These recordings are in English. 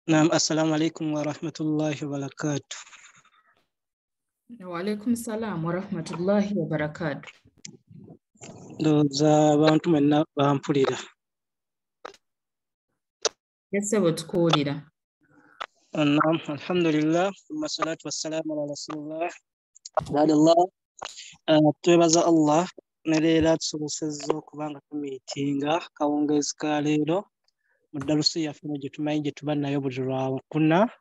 Naam, assalamu alaikum wa rahmatullahi wa barakatuh. Wa alaikum salam wa rahmatullahi wa barakatuh. Ndowooza abantu mwenna bampulira. Yes, tukuwulira. Naam, alhamdulillah, thumma salatu wassalamu ala rasulillah. Ba'dallah, twebaza Allah ne leero tusobozesezza okuba nga tumiitinga kawungeezi ka leero mu darusi yaffe gye tumanyi gye tuba nayo buli Lwakuna,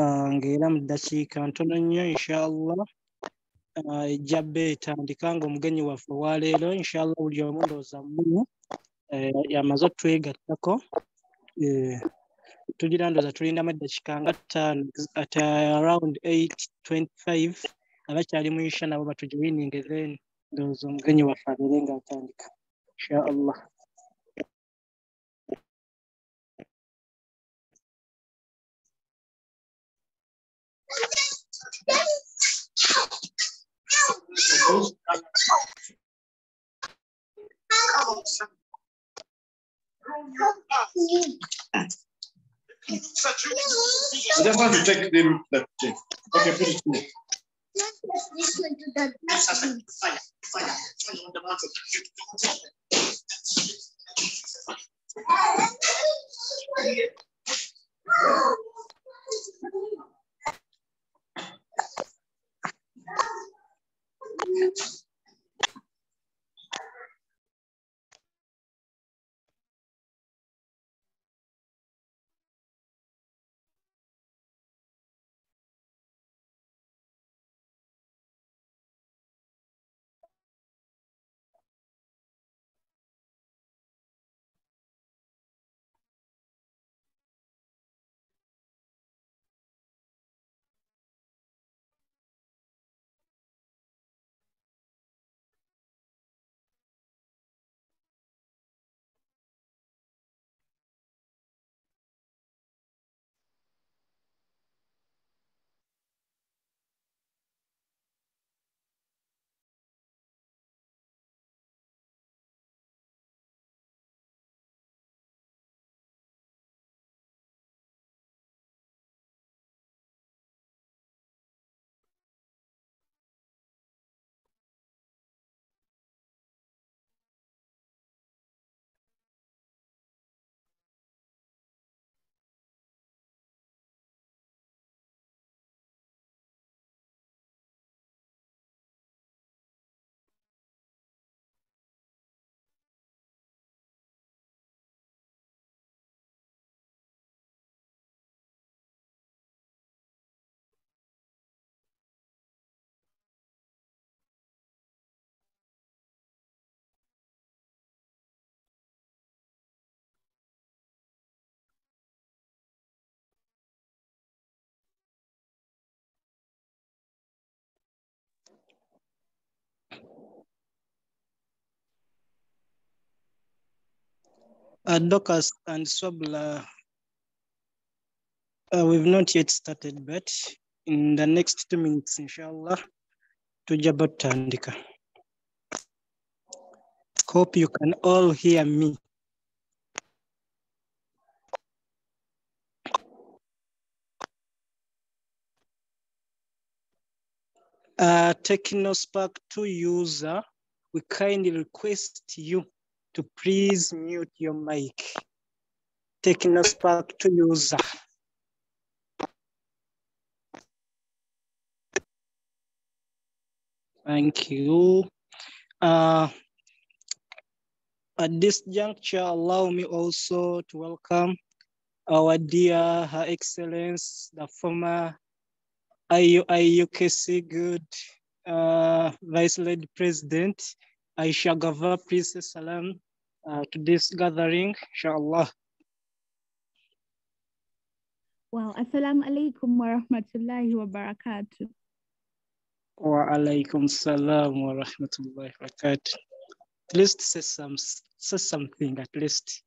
ng'era mu ddakiika ntono nnyo inshallah ejja bba etandika ng'omugenyi waffe owa leero inshallah buli omu ndowooza mmunyu yamaze otwegattako. Tugira ndowooza tulindamu eddakiika nga 5 at around 8:25 abakyali mu isha nabo batujoyininge then ndowooza omugenyi waffe abeere ng'atandika inshallah. I just want to check them. Okay, put it through. Fire on the mountain. Docus and Swabla, we've not yet started, but in the next 2 minutes, inshallah, tujja batandika. Hope you can all hear me. TechnoSpark 2 user, we kindly request you to please mute your mic. TechnoSpark 2 user. Thank you. At this juncture, allow me also to welcome our dear Her Excellence, the former IUIU-KC good Vice Lady President, Aisha Gava, please say salam to this gathering, inshallah. Well, assalamu alaikum wa rahmatullahi wa barakatuh. Wa alaikum salam wa rahmatullahi wa barakatuh. At least say something, at least.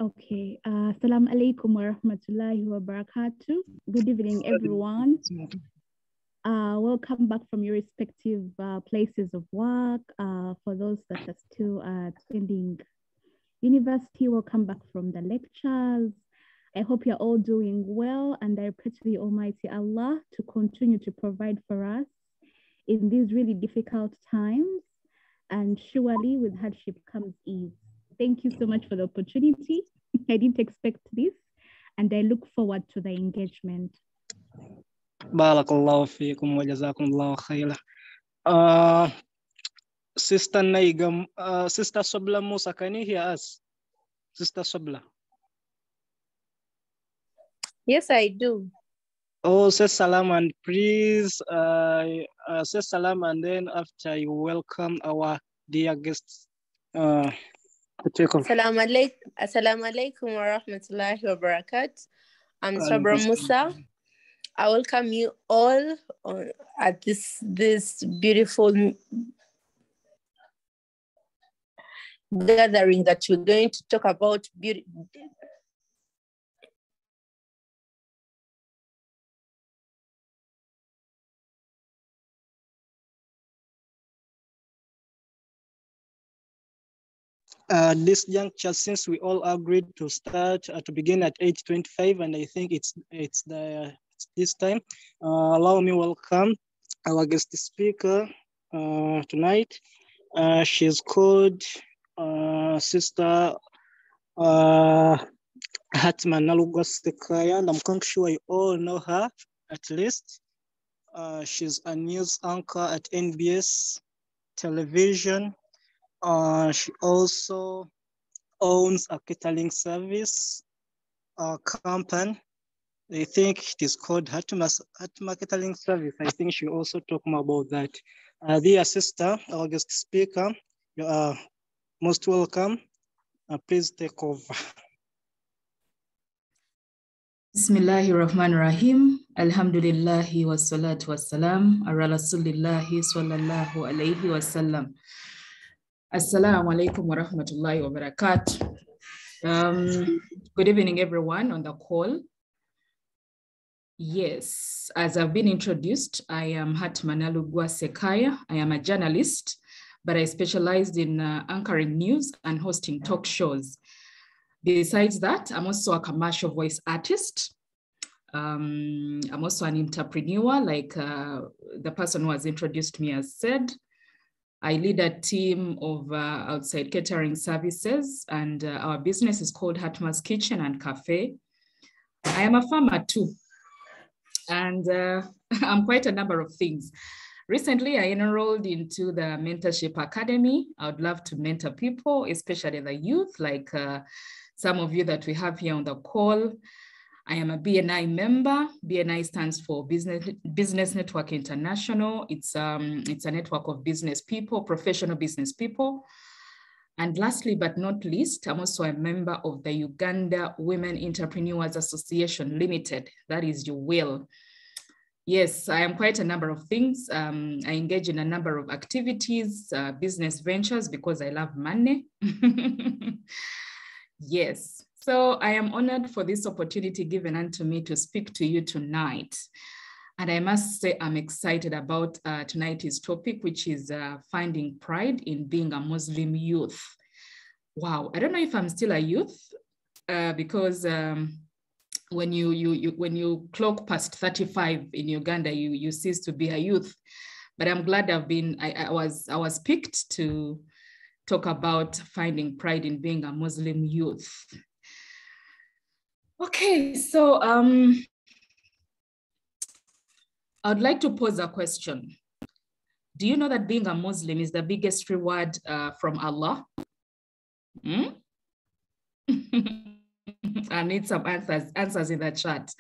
Okay, assalamu alaikum wa rahmatullahi wa barakatuh. Good evening, everyone. Welcome back from your respective places of work. For those that are still attending university, welcome back from the lectures. I hope you're all doing well, and I pray to the Almighty Allah to continue to provide for us in these really difficult times, and surely with hardship comes ease. Thank you so much for the opportunity. I didn't expect this, and I look forward to the engagement. Barakallahu feekum wa jazakumullahu khairan. Sister Naigam, Sister Sobla Musa, can you hear us? Sister Sobla. Yes, I do. Oh, say salam and please say salam, and then after you welcome our dear guests. Assalamu alaikum wa rahmatullahi wa barakatuh. I'm Sabra Musa. I welcome you all at this beautiful gathering that we're going to talk about beauty. This juncture, since we all agreed to start to begin at 8:25, and I think it's this time. Allow me welcome our guest speaker tonight. She's called Sister Hatmah Nalugwa SSekaaya, and I'm sure you all know her at least. She's a news anchor at NBS television. She also owns a catering service company. I think it is called Hatmah Catering Service. I think she also talk more about that. Dear sister, our guest speaker, you are most welcome. Please take over. Bismillahirrahmanirrahim. Alhamdulillahi wassalatu wassalam ala rasulillahi sallallahu alayhi wasallam. Assalamu alaikum wa rahmatullahi wa barakatuh. Good evening, everyone on the call. Yes, as I've been introduced, I am Hatmah Nalugwa SSekaaya. I am a journalist, but I specialized in anchoring news and hosting talk shows. Besides that, I'm also a commercial voice artist. I'm also an entrepreneur, like the person who has introduced me has said. I lead a team of outside catering services, and our business is called Hatmah's Kitchen and Cafe. I am a farmer too, and I'm quite a number of things. Recently, I enrolled into the Mentorship Academy. I would love to mentor people, especially the youth, like some of you that we have here on the call. I am a BNI member. BNI stands for Business Network International. It's a network of business people, professional business people. And lastly, but not least, I'm also a member of the Uganda Women Entrepreneurs Association Limited. That is UWIL. Yes, I am quite a number of things. I engage in a number of activities, business ventures, because I love money. Yes. So I am honored for this opportunity given unto me to speak to you tonight. And I must say I'm excited about tonight's topic, which is finding pride in being a Muslim youth. Wow, I don't know if I'm still a youth because when you clock past 35 in Uganda, you cease to be a youth. But I'm glad I was picked to talk about finding pride in being a Muslim youth. Okay, so I'd like to pose a question. Do you know that being a Muslim is the biggest reward from Allah? I need some answers in the chat.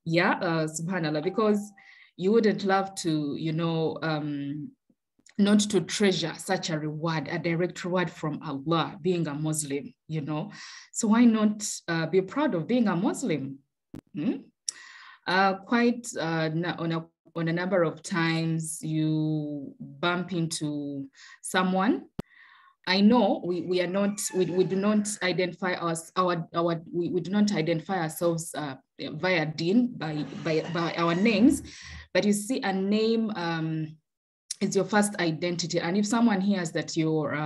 Yeah, subhanallah, because you wouldn't love to, not to treasure such a reward, a direct reward from Allah, being a Muslim, So why not be proud of being a Muslim? Quite on a number of times you bump into someone. I know we do not identify ourselves via deen by our names, but you see a name is your first identity. And if someone hears that you're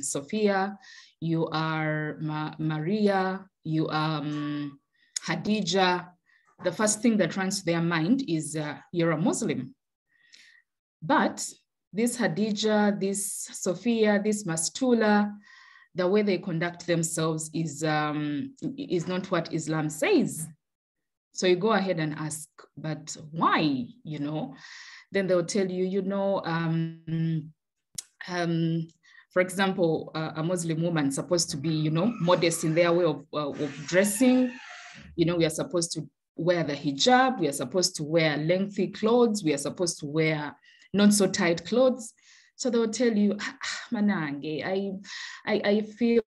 Sophia, you are Maria, you are Hadija, the first thing that runs to their mind is you're a Muslim. But this Hadija, this Sophia, this Mastula, the way they conduct themselves is not what Islam says. So you go ahead and ask, but why, you know? Then they'll tell you, you know, for example, a Muslim woman is supposed to be, you know, modest in their way of dressing. You know, we are supposed to wear the hijab. We are supposed to wear lengthy clothes. We are supposed to wear not so tight clothes. So they'll tell you, Manange, I feel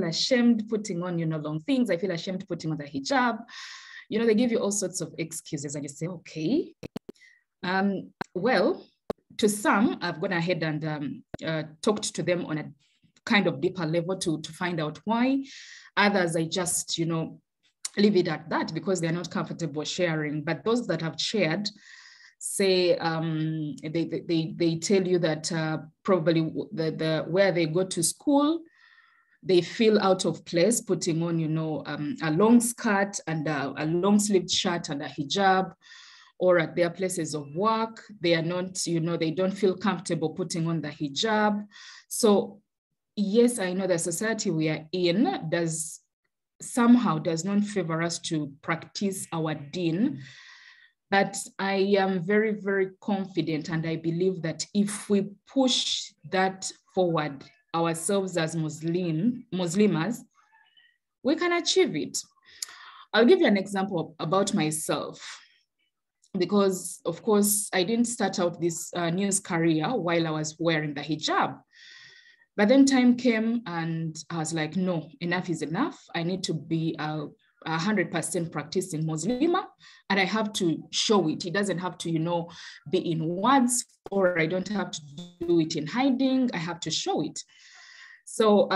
ashamed putting on, you know, long things. I feel ashamed putting on the hijab. You know, they give you all sorts of excuses and you say, okay. Well, to some, I've gone ahead and talked to them on a kind of deeper level to find out why. Others, I just, you know, leave it at that because they're not comfortable sharing. But those that have shared say, they tell you that probably where they go to school, they feel out of place putting on, you know, a long skirt and a long sleeved shirt and a hijab, or at their places of work, they are not, you know, they don't feel comfortable putting on the hijab. So yes, I know the society we are in does not favor us to practice our deen. But I am very, very confident, and I believe that if we push that forward ourselves as Muslimas, we can achieve it. I'll give you an example about myself, because of course, I didn't start out this news career while I was wearing the hijab. But then time came and I was like, no, enough is enough. I need to be 100% practicing muslimah, and I have to show it. It doesn't have to, you know, be in words, or I don't have to do it in hiding. I have to show it. So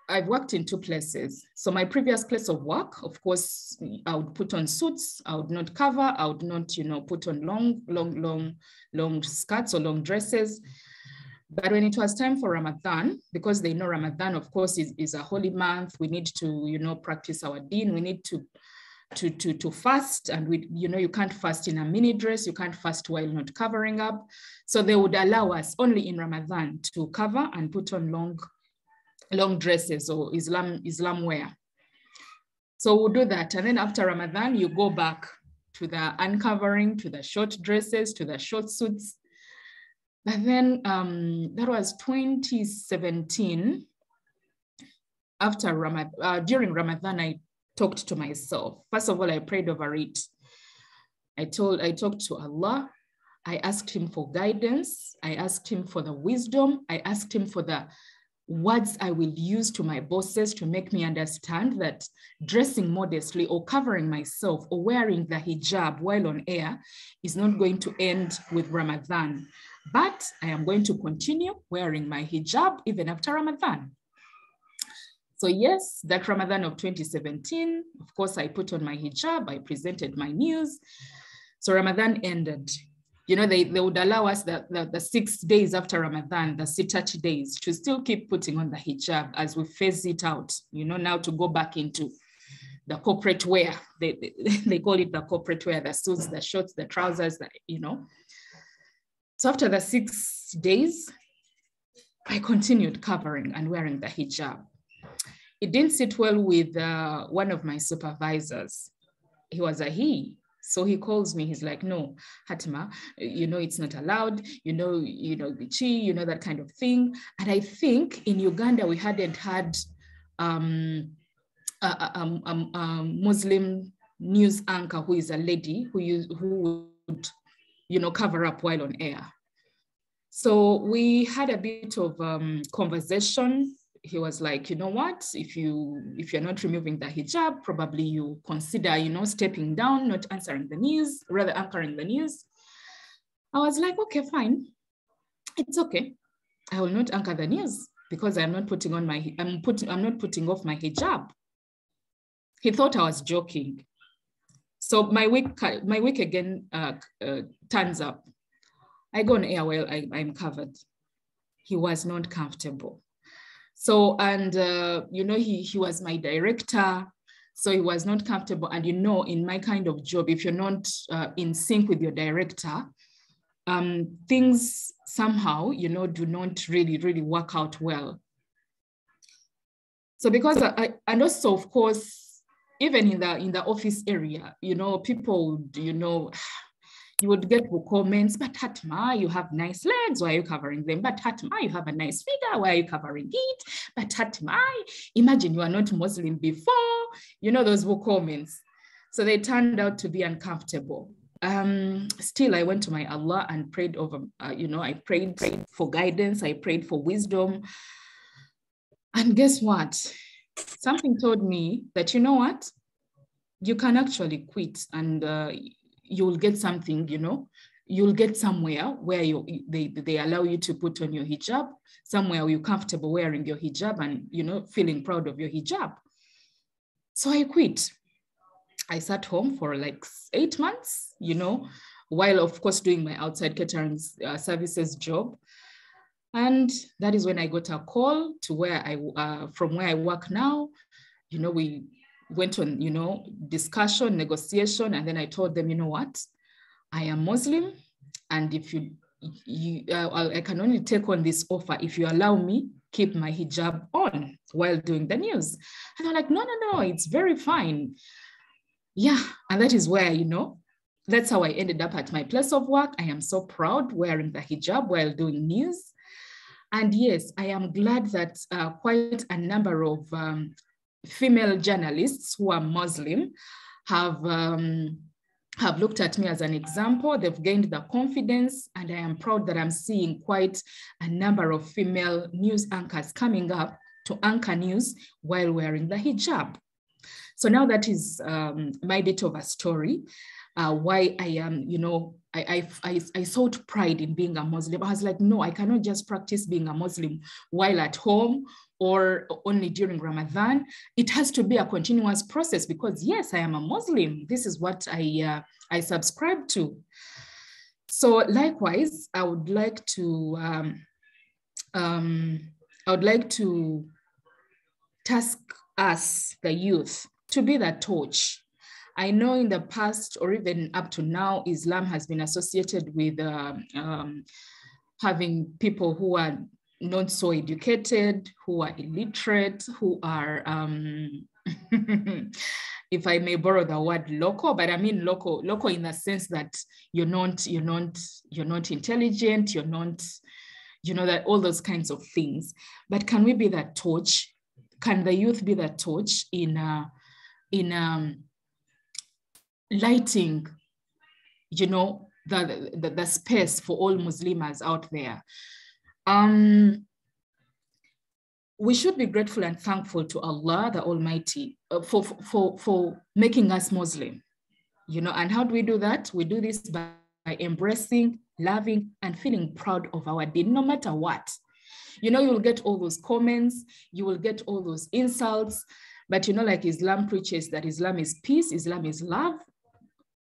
I've worked in two places. So my previous place of work, of course, I would put on suits. I would not cover. I would not, you know, put on long skirts or long dresses. But when it was time for Ramadan, because they know Ramadan, of course, is a holy month, we need to, you know, practice our deen. We need to fast, and we, you know, you can't fast in a mini dress. You can't fast while not covering up. So they would allow us only in Ramadan to cover and put on long dresses or Islam wear. So we'll do that. And then after Ramadan, you go back to the uncovering, to the short dresses, to the short suits. But then that was 2017. After Ramadan, during Ramadan, I talked to myself. First of all, I prayed over it. I talked to Allah. I asked him for guidance. I asked him for the wisdom. I asked him for the words I will use to my bosses to make me understand that dressing modestly or covering myself or wearing the hijab while on air is not going to end with Ramadan. But I am going to continue wearing my hijab even after Ramadan. So yes, that Ramadan of 2017, of course, I put on my hijab, I presented my news. So Ramadan ended. You know, they would allow us the 6 days after Ramadan, the 30 days, to still keep putting on the hijab as we phase it out, you know, now to go back into the corporate wear. They call it the corporate wear, the suits, the shorts, the trousers, you know. So after the 6 days, I continued covering and wearing the hijab. It didn't sit well with one of my supervisors. He was a he. So he calls me, he's like, no, Hatmah, you know, it's not allowed, you know, chi, you know, that kind of thing. And I think in Uganda, we hadn't had a Muslim news anchor who is a lady who would, you know, cover up while on air. So we had a bit of conversation. He was like, you know what, if you're not removing the hijab, probably you consider, you know, stepping down, not answering the news, rather anchoring the news. I was like, okay, fine. It's okay. I will not anchor the news because I'm not putting on I'm not putting off my hijab. He thought I was joking. So my week again turns up. I go on air while I'm covered. He was not comfortable. So, and he was my director. So he was not comfortable. And in my kind of job, if you're not in sync with your director, things somehow, do not really work out well. So because and also, of course, even in the office area, people would, you would get comments, but Hatmah, you have nice legs, why are you covering them? But Hatmah, you have a nice figure, why are you covering it? But Hatmah, imagine you are not Muslim before, those were comments. So they turned out to be uncomfortable. Still, I went to my Allah and prayed over, I prayed for guidance, I prayed for wisdom. And guess what? Something told me that, you can actually quit and you'll get something, you'll get somewhere where they allow you to put on your hijab, somewhere where you're comfortable wearing your hijab and, feeling proud of your hijab. So I quit. I sat home for like 8 months, while of course doing my outside catering services job. And that is when I got a call to from where I work now. We went on, discussion, negotiation, and then I told them, what, I am Muslim, and if I can only take on this offer if you allow me keep my hijab on while doing the news. And they're like, no, it's very fine. Yeah, and that is where, that's how I ended up at my place of work. I am so proud wearing the hijab while doing news. And yes, I am glad that quite a number of female journalists who are Muslim have looked at me as an example. They've gained the confidence, and I am proud that I'm seeing quite a number of female news anchors coming up to anchor news while wearing the hijab. So now that is my bit of a story, why I am, I sought pride in being a Muslim. I was like, no, I cannot just practice being a Muslim while at home or only during Ramadan. It has to be a continuous process because yes, I am a Muslim. This is what I subscribe to. So likewise, I would like to task us, the youth, to be that torch. I know in the past, or even up to now, Islam has been associated with having people who are not so educated, who are illiterate, who are, if I may borrow the word loco, but I mean loco in the sense that you're not intelligent, you're not, that all those kinds of things. But can we be that torch? Can the youth be that torch in lighting, the space for all Muslims out there? We should be grateful and thankful to Allah, the Almighty, for making us Muslim, and how do we do that? We do this by embracing, loving, and feeling proud of our deen, no matter what. You'll get all those comments, you will get all those insults, but like Islam preaches that Islam is peace, Islam is love.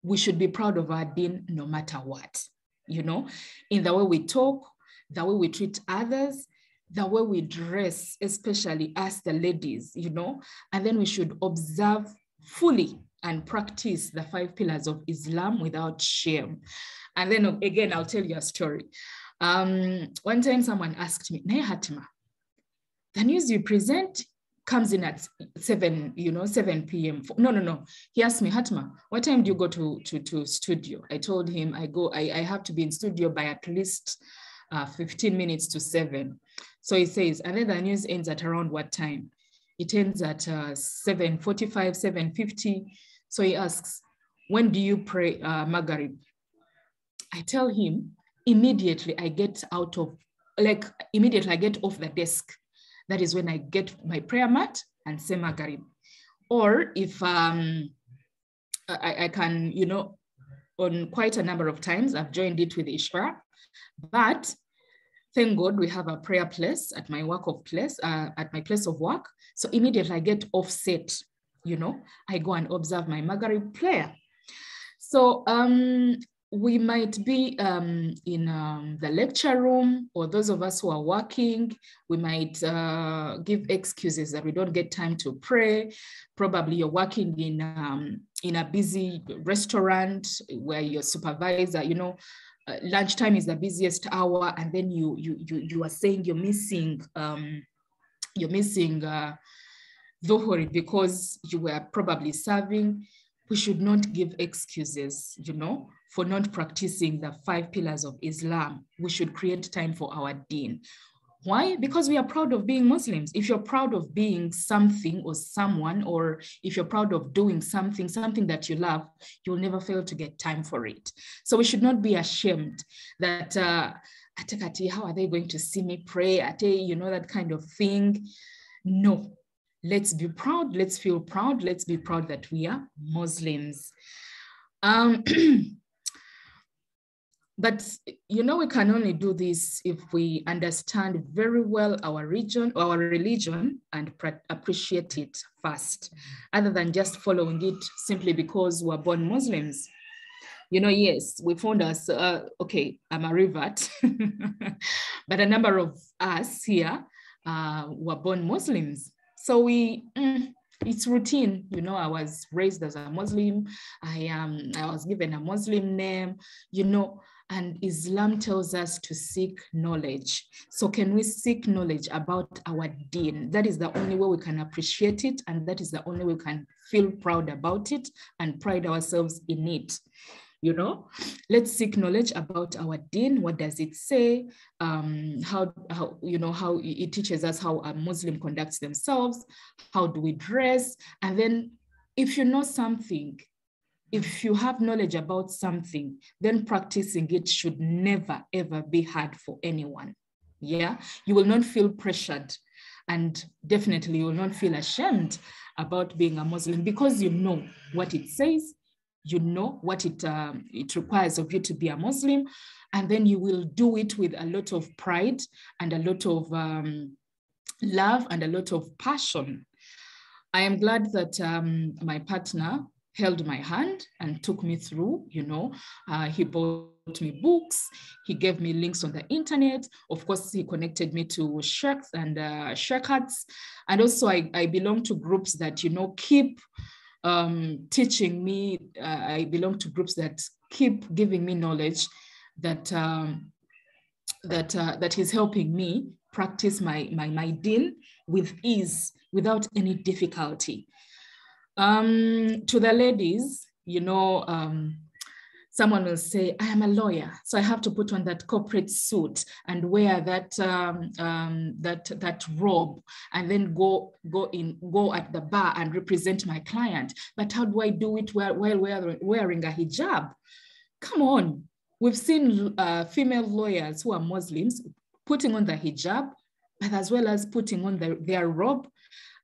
We should be proud of our deen no matter what, in the way we talk, the way we treat others, the way we dress, especially us, the ladies, and then we should observe fully and practice the 5 pillars of Islam without shame. And then again, I'll tell you a story. One time someone asked me, Nay Hatmah, the news you present comes in at 7 p.m. No. He asked me, Hatmah, what time do you go to studio? I told him I have to be in studio by at least 15 minutes to 7. So he says, and then the news ends at around what time? It ends at 7:45, 7:50. So he asks, when do you pray Maghrib? I tell him, immediately I get off the desk. That is when I get my prayer mat and say Maghrib. Or if I can, on quite a number of times, I've joined it with Ishra, but thank God we have a prayer place at my at my place of work. So immediately I get offset, I go and observe my Maghrib prayer. So we might be in the lecture room, or those of us who are working, we might give excuses that we don't get time to pray. Probably you're working in a busy restaurant where your supervisor, you know, lunchtime is the busiest hour, and then you are saying you're missing Dhuhri because you were probably serving. We should not give excuses, you know, for not practicing the 5 pillars of Islam. We should create time for our deen. Why? Because we are proud of being Muslims. If you're proud of being something or someone, or if you're proud of doing something that you love, you'll never fail to get time for it. So we should not be ashamed that, how are they going to see me pray? You know, that kind of thing. No. Let's be proud. Let's feel proud. Let's be proud that we are Muslims. But, you know, we can only do this if we understand very well our religion, and appreciate it first, other than just following it simply because we're born Muslims. You know, yes, we found us, okay, I'm a revert, but a number of us here were born Muslims. So it's routine, you know. I was raised as a Muslim. I was given a Muslim name, you know, and Islam tells us to seek knowledge. So can we seek knowledge about our deen? That is the only way we can appreciate it, and that is the only way we can feel proud about it and pride ourselves in it. You know, let's seek knowledge about our deen. What does it say? How you know, how it teaches us how a Muslim conducts themselves. How do we dress? And then if you know something, if you have knowledge about something, then practicing it should never, ever be hard for anyone. Yeah, you will not feel pressured, and definitely you will not feel ashamed about being a Muslim, because you know what it says. You know what it requires of you to be a Muslim, and then you will do it with a lot of pride and a lot of love and a lot of passion. I am glad that my partner held my hand and took me through, you know. He bought me books, he gave me links on the internet. Of course, he connected me to sheikhs and sheikhats. And also I belong to groups that, you know, keep teaching me. I belong to groups that keep giving me knowledge that that is helping me practice my deen with ease, without any difficulty. To the ladies, you know, someone will say, I am a lawyer, so I have to put on that corporate suit and wear that that robe, and then go at the bar and represent my client. But how do I do it while wearing a hijab? Come on, we've seen female lawyers who are Muslims putting on the hijab, but as well as putting on their robe,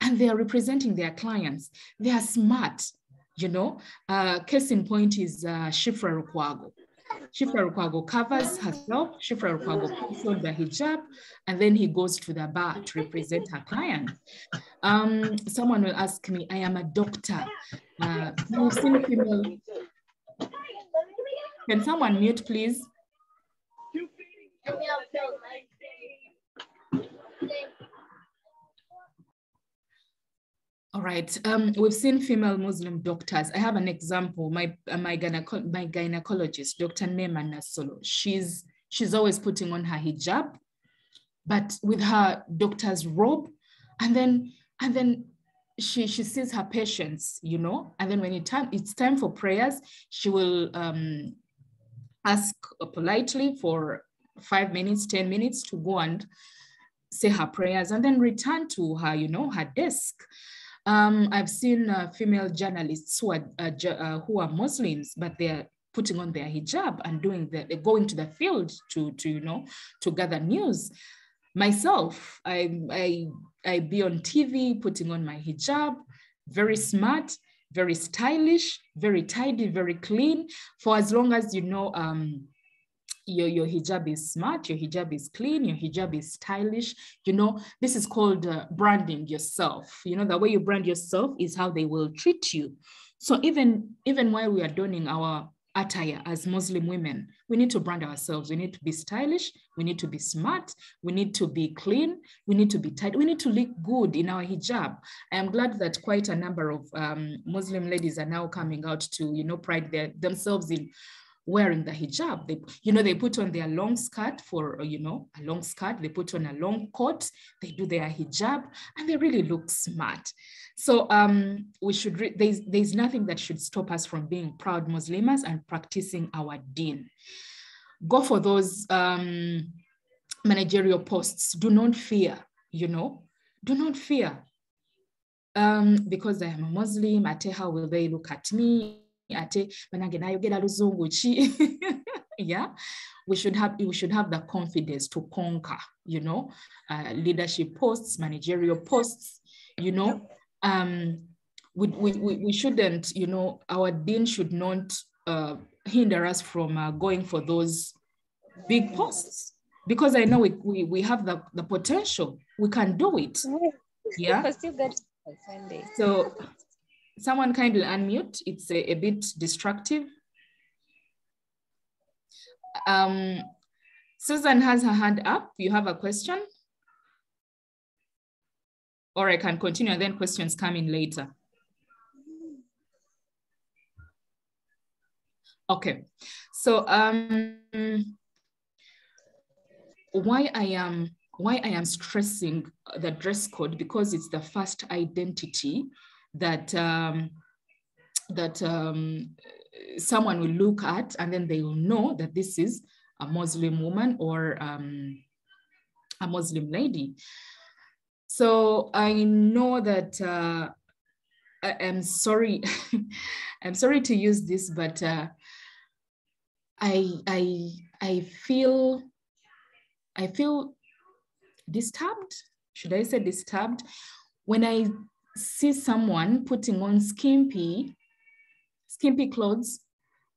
and they are representing their clients. They are smart. You know, case in point is Shifra Rukwago. Shifra Rukwago covers herself. Shifra Rukwago puts on the hijab, and then he goes to the bar to represent her client. Someone will ask me, I am a doctor. You've seen female. Can someone mute, please? All right, we've seen female Muslim doctors. I have an example. My gynecologist, Dr. Nema Nasolo, she's always putting on her hijab, but with her doctor's robe, and then she sees her patients, you know, and then when it's time for prayers, she will ask politely for 5 minutes, 10 minutes to go and say her prayers, and then return to her, you know, her desk. I've seen female journalists who are Muslims, but they're putting on their hijab and they're going to the field to you know, to gather news. Myself, I be on TV putting on my hijab, very smart, very stylish, very tidy, very clean. For as long as you know your hijab is smart, your hijab is clean, your hijab is stylish, you know, this is called branding yourself. You know, the way you brand yourself is how they will treat you. So even while we are donning our attire as Muslim women. We need to brand ourselves. We need to be stylish. We need to be smart. We need to be clean. We need to be tight. We need to look good in our hijab. I am glad that quite a number of Muslim ladies are now coming out to, pride themselves in wearing the hijab. They put on their long skirt for, a long skirt. They put on a long coat. They do their hijab, and they really look smart. So we should, there's nothing that should stop us from being proud Muslimas and practicing our deen. Go for those managerial posts. Do not fear, do not fear. Because I am a Muslim, how will they look at me? Yeah, we should have the confidence to conquer, leadership posts, managerial posts, we shouldn't, our deen should not hinder us from going for those big posts, because I know we have the potential, we can do it. Yeah. So someone kindly unmute. It's a bit destructive. Susan has her hand up. You have a question? Or I can continue and then questions come in later. Okay. So why I am stressing the dress code, because it's the first identity that someone will look at, and then they will know that this is a Muslim woman or a Muslim lady. So I know that I'm sorry, I'm sorry to use this, but I feel disturbed. Should I say disturbed? When I see someone putting on skimpy clothes,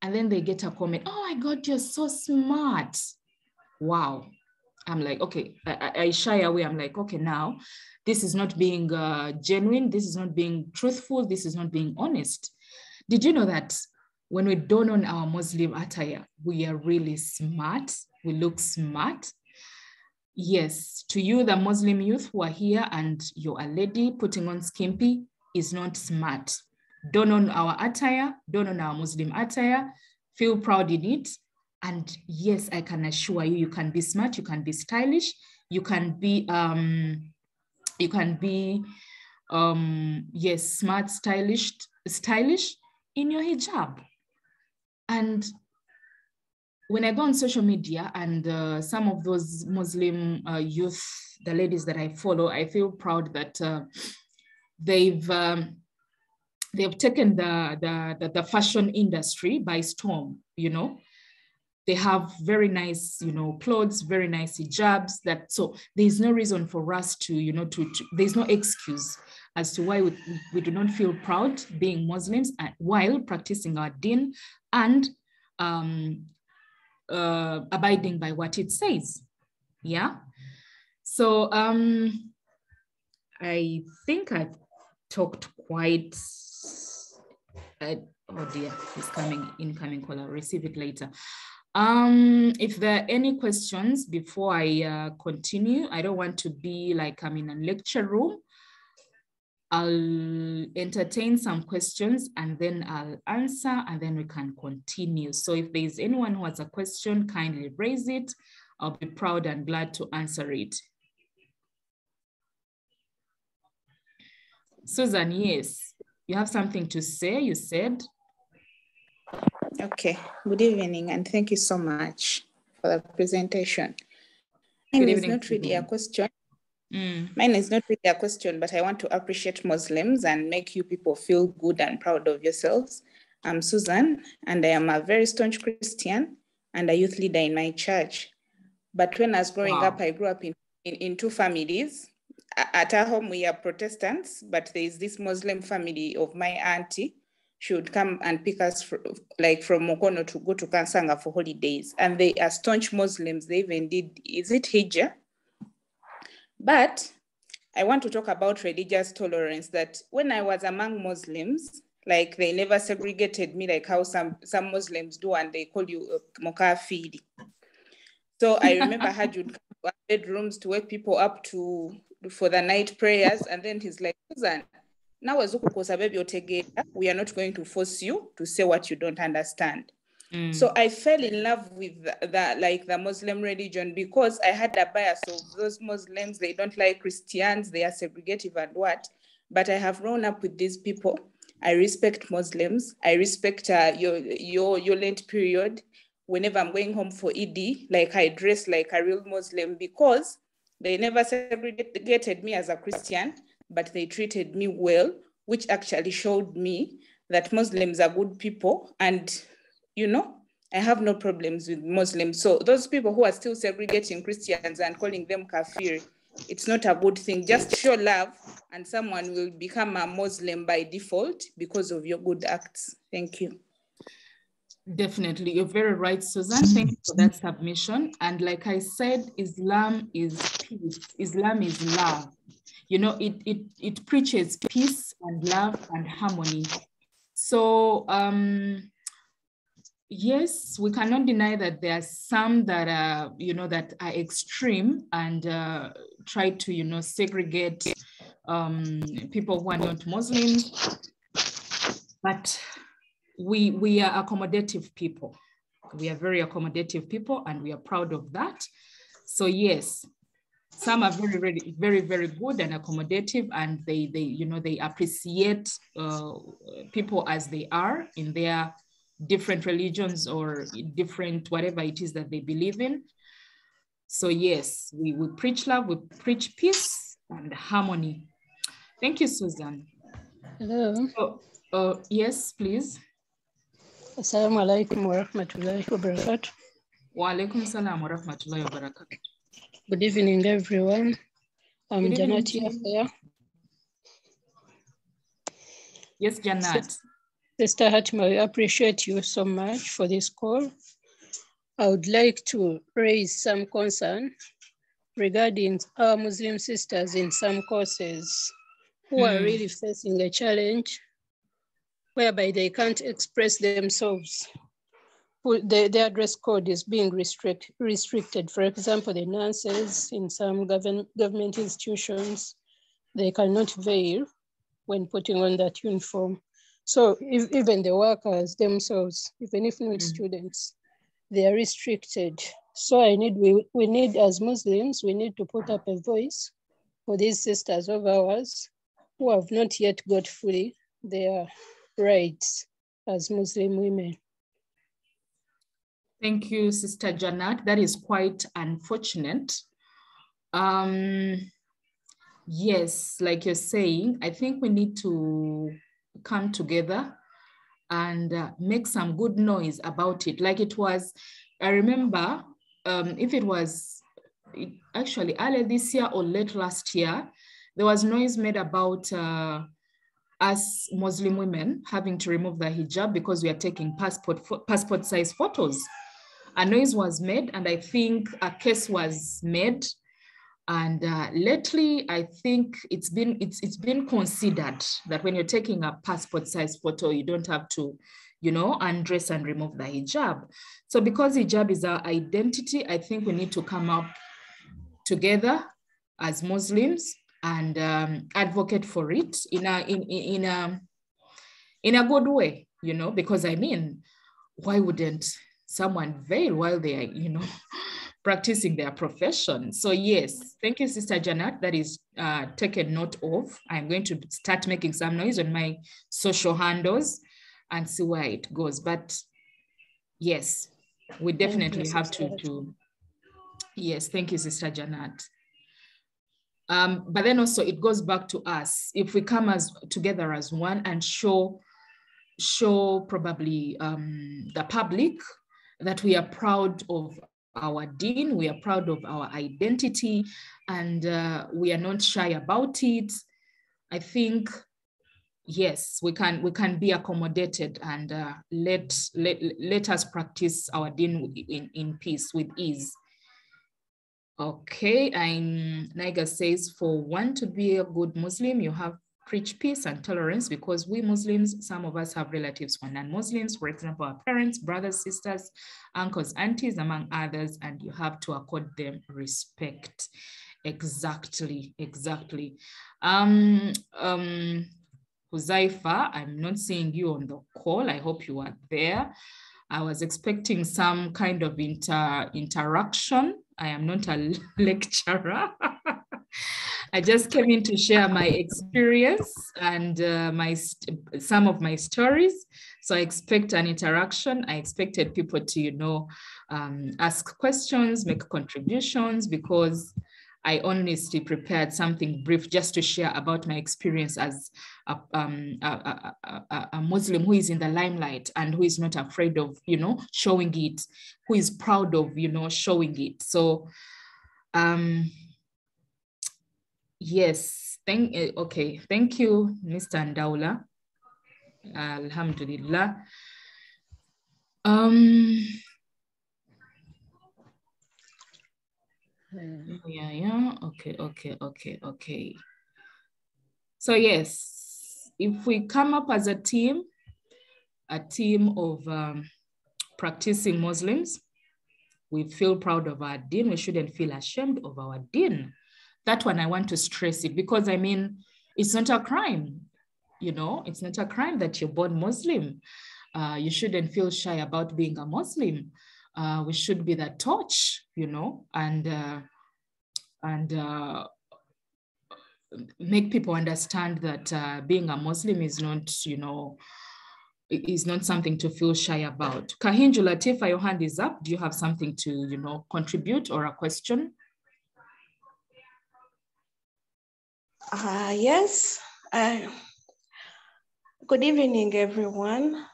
and then they get a comment, "Oh my God, you're so smart." Wow. I'm like, okay, I shy away. I'm like, okay, now this is not being genuine. This is not being truthful. This is not being honest. Did you know that when we don on our Muslim attire, we are really smart? We look smart. Yes, to you, the Muslim youth who are here and you're a lady putting on skimpy is not smart. Don on our attire, don on our Muslim attire, feel proud in it. And yes, I can assure you, you can be smart, you can be stylish, you can be yes, smart, stylish in your hijab. And when I go on social media and some of those Muslim youth, the ladies that I follow, I feel proud that they've taken the fashion industry by storm, They have very nice, clothes, very nice hijabs. So there's no reason for us to, there's no excuse as to why we do not feel proud being Muslims while practicing our deen and abiding by what it says. Yeah. So I think I've talked quite. Oh dear, it's incoming call. I'll receive it later. If there are any questions before I continue, I don't want to be like I'm in a lecture room. I'll entertain some questions and then I'll answer and then we can continue. So if there's anyone who has a question, kindly raise it. I'll be proud and glad to answer it. Susan, yes, you have something to say, you said. Okay, good evening and thank you so much for the presentation. Good Mine evening. is not really a question. Mine is not really a question, but I want to appreciate Muslims and make you people feel good and proud of yourselves. I'm Susan and I am a very staunch Christian and a youth leader in my church. But when I was growing up, I grew up in two families. At our home, we are Protestants, but there is this Muslim family of my auntie. She would come and pick us from Mokono to go to Kansanga for holidays. And they are staunch Muslims. They even did, is it Hijjah? But I want to talk about religious tolerance, that when I was among Muslims, Like they never segregated me like how some Muslims do, and they call you mokafiri. So I remember Hajj would come to our bedrooms to wake people up for the night prayers, and then he's like, Susan, now we are not going to force you to say what you don't understand. So I fell in love with the Muslim religion because I had a bias of those Muslims. They don't like Christians. They are segregative and what. But I have grown up with these people. I respect Muslims. I respect your Lent period. Whenever I'm going home for Eid, like I dress like a real Muslim because they never segregated me as a Christian, but they treated me well, which actually showed me that Muslims are good people. And, you know, I have no problems with Muslims. So those people who are still segregating Christians and calling them kafir, it's not a good thing. Just show love and someone will become a Muslim by default because of your good acts. Thank you. Definitely, you're very right, Susan. Thank you for that submission. And like I said, Islam is peace. Islam is love. You know, it preaches peace and love and harmony. So yes, we cannot deny that there are some that are, you know, that are extreme and try to, you know, segregate people who are not Muslims. But we are accommodative people. We are very accommodative people, and we are proud of that. So yes, some are very, very, very good and accommodative, and they you know, they appreciate people as they are in their different religions or different whatever it is that they believe in. So yes, we preach love, we preach peace and harmony. Thank you, Susan. Hello. Yes, please. Assalamu alaikum wa rahmatullahi wa barakatuh. Wa alaikum salam wa rahmatullahi wa barakatuh. Good evening, everyone. I'm Janat here. Yes, Janat. Sister Hatmah, we appreciate you so much for this call. I would like to raise some concern regarding our Muslim sisters in some courses who are really facing a challenge whereby they can't express themselves. Their dress code is being restricted. For example, the nurses in some government institutions, they cannot veil when putting on that uniform. So even the workers themselves, even if not students, they are restricted. So we need as Muslims, we need to put up a voice for these sisters of ours who have not yet got fully their rights as Muslim women. Thank you, Sister Janat. That is quite unfortunate. Yes, like you're saying, I think we need to come together and make some good noise about it. Like it was, I remember, if it was actually earlier this year or late last year, there was noise made about us Muslim women having to remove the hijab because we are taking passport size photos. A noise was made, and I think a case was made. And lately, I think it's been considered that when you're taking a passport size photo, you don't have to, you know, undress and remove the hijab. So because hijab is our identity, I think we need to come up together as Muslims and advocate for it in a good way, you know, because I mean, why wouldn't someone veil while they are, you know, practicing their profession? So yes, thank you, Sister Janat. That is taken note of. I'm going to start making some noise on my social handles and see where it goes. But yes, we definitely have to. Yes, thank you, Sister Janat. But then also it goes back to us. If we come together as one and show probably the public that we are proud of our deen, we are proud of our identity, and we are not shy about it, I think, yes, we can be accommodated and let us practice our deen in peace, with ease. Okay, Niger says, for one to be a good Muslim, you have preach peace and tolerance, because we Muslims, some of us have relatives who are non-Muslims, for example, our parents, brothers, sisters, uncles, aunties, among others, and you have to accord them respect. Exactly. Huzaifa, I'm not seeing you on the call. I hope you are there. I was expecting some kind of interaction. I am not a lecturer. I just came in to share my experience and some of my stories. So I expect an interaction. I expected people to, ask questions, make contributions, because I honestly prepared something brief just to share about my experience as a Muslim who is in the limelight and who is not afraid of, showing it, who is proud of, showing it. So, yes, thank you, Mr. Ndaula. Alhamdulillah. Okay. So yes, if we come up as a team of practicing Muslims, we feel proud of our deen. We shouldn't feel ashamed of our deen. That one I want to stress it, because I mean, it's not a crime. It's not a crime that you're born Muslim. You shouldn't feel shy about being a Muslim. We should be the torch, and make people understand that being a Muslim is not, is not something to feel shy about. Kahinju Latifa, your hand is up. Do you have something to, contribute or a question? Yes. Good evening, everyone.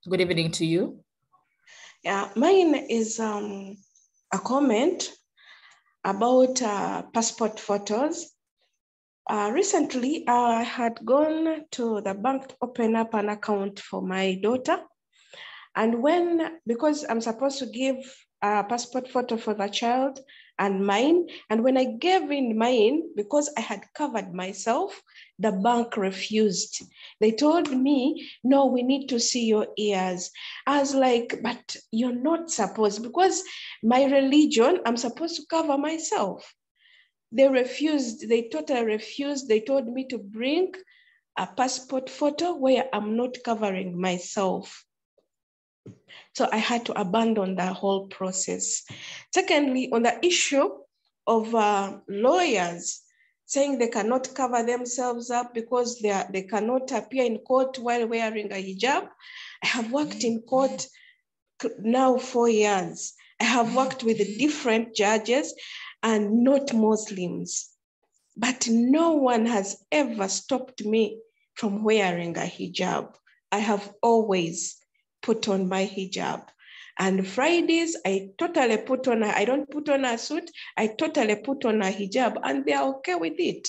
Good evening to you. Yeah, mine is a comment about passport photos. Recently, I had gone to the bank to open up an account for my daughter. And because I'm supposed to give a passport photo for the child and mine, and when I gave in mine, because I had covered myself, the bank refused. They told me, no, we need to see your ears. I was like, but you're not supposed, because my religion, I'm supposed to cover myself. They refused, they totally refused. They told me to bring a passport photo where I'm not covering myself. So I had to abandon the whole process. Secondly, on the issue of lawyers saying they cannot cover themselves up because they cannot appear in court while wearing a hijab. I have worked in court now 4 years. I have worked with different judges and not Muslims, but no one has ever stopped me from wearing a hijab. I have always put on my hijab. And Fridays, I totally put on, I don't put on a suit, I totally put on a hijab, and they're okay with it.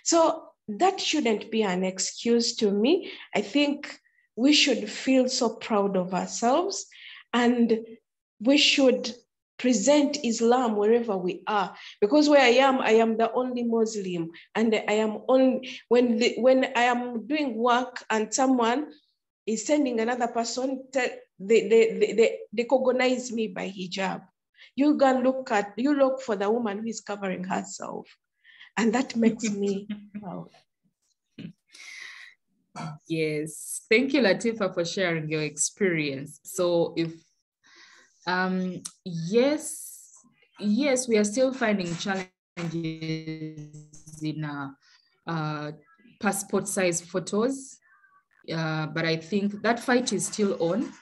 So that shouldn't be an excuse to me. I think we should feel so proud of ourselves, and we should present Islam wherever we are. Because where I am the only Muslim, and I am only, when I am doing work and someone is sending another person, they recognize me by hijab. You look for the woman who is covering herself. And that makes me proud. Yes, thank you, Latifa, for sharing your experience. So if, yes, we are still finding challenges in passport size photos. But I think that fight is still on.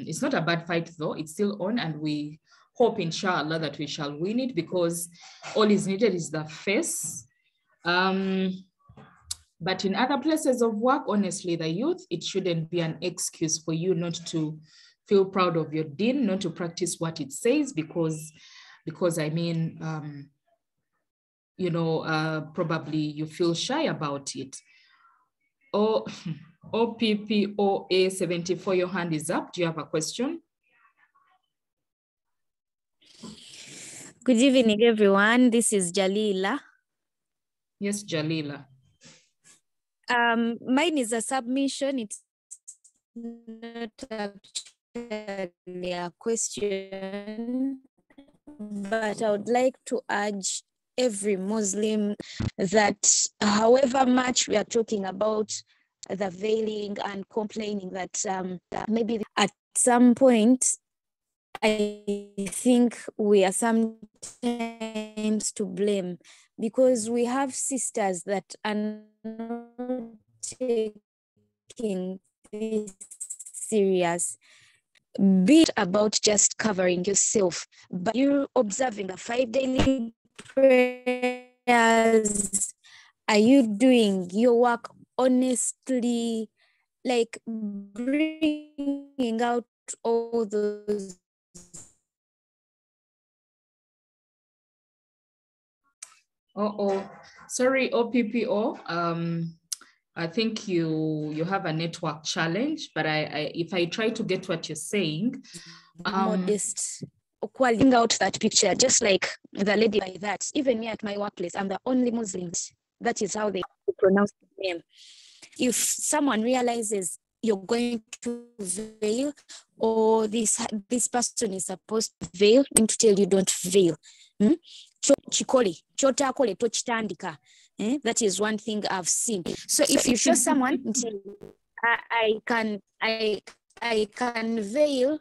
It's not a bad fight though, it's still on, and we hope inshallah that we shall win it, because all is needed is the face. But in other places of work, honestly, the youth, it shouldn't be an excuse for you not to feel proud of your deen, not to practice what it says, because I mean, probably you feel shy about it. OPPOA74, your hand is up. Do you have a question? Good evening, everyone. This is Jalila. Yes, Jalila. Mine is a submission. It's not actually a question, but I would like to urge every Muslim that however much we are talking about the veiling and complaining that maybe at some point, I think we are sometimes to blame because we have sisters that are not taking this serious. Be it about just covering yourself, but you're observing the 5 daily prayers. Are you doing your work honestly, like bringing out all those? Sorry, OPPO. I think you have a network challenge, but if I try to get what you're saying, modest, calling out that picture, just like the lady by that. Even me at my workplace, I'm the only Muslim. That is how they pronounce the name. If someone realizes you're going to veil, or this person is supposed to veil, going to tell you don't veil. That is one thing I've seen. So if you show someone, I can veil,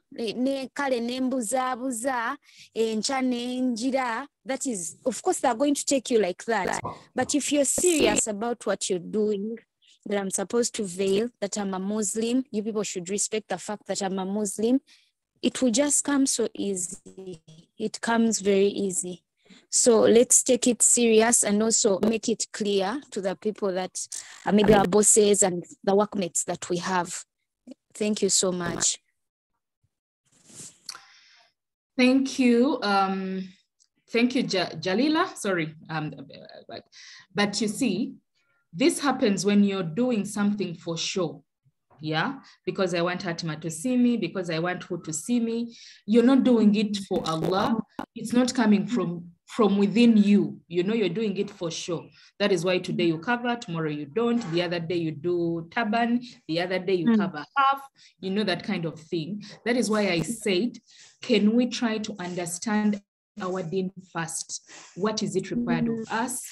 that is, of course, they're going to take you like that. But if you're serious about what you're doing, that I'm supposed to veil, that I'm a Muslim, you people should respect the fact that I'm a Muslim, it will just come so easy. It comes very easy. So let's take it serious and also make it clear to the people that maybe our bosses and the workmates that we have. Thank you so much. Thank you. Thank you, Jalila. Sorry. But you see, this happens when you're doing something for show. Yeah, because I want Hatmah to see me, because I want who to see me. You're not doing it for Allah. It's not coming from within you. You know, you're doing it for sure. That is why today you cover, tomorrow you don't. The other day you do turban, the other day you cover half, you know, that kind of thing. That is why I said, can we try to understand our deen first? What is it required of us?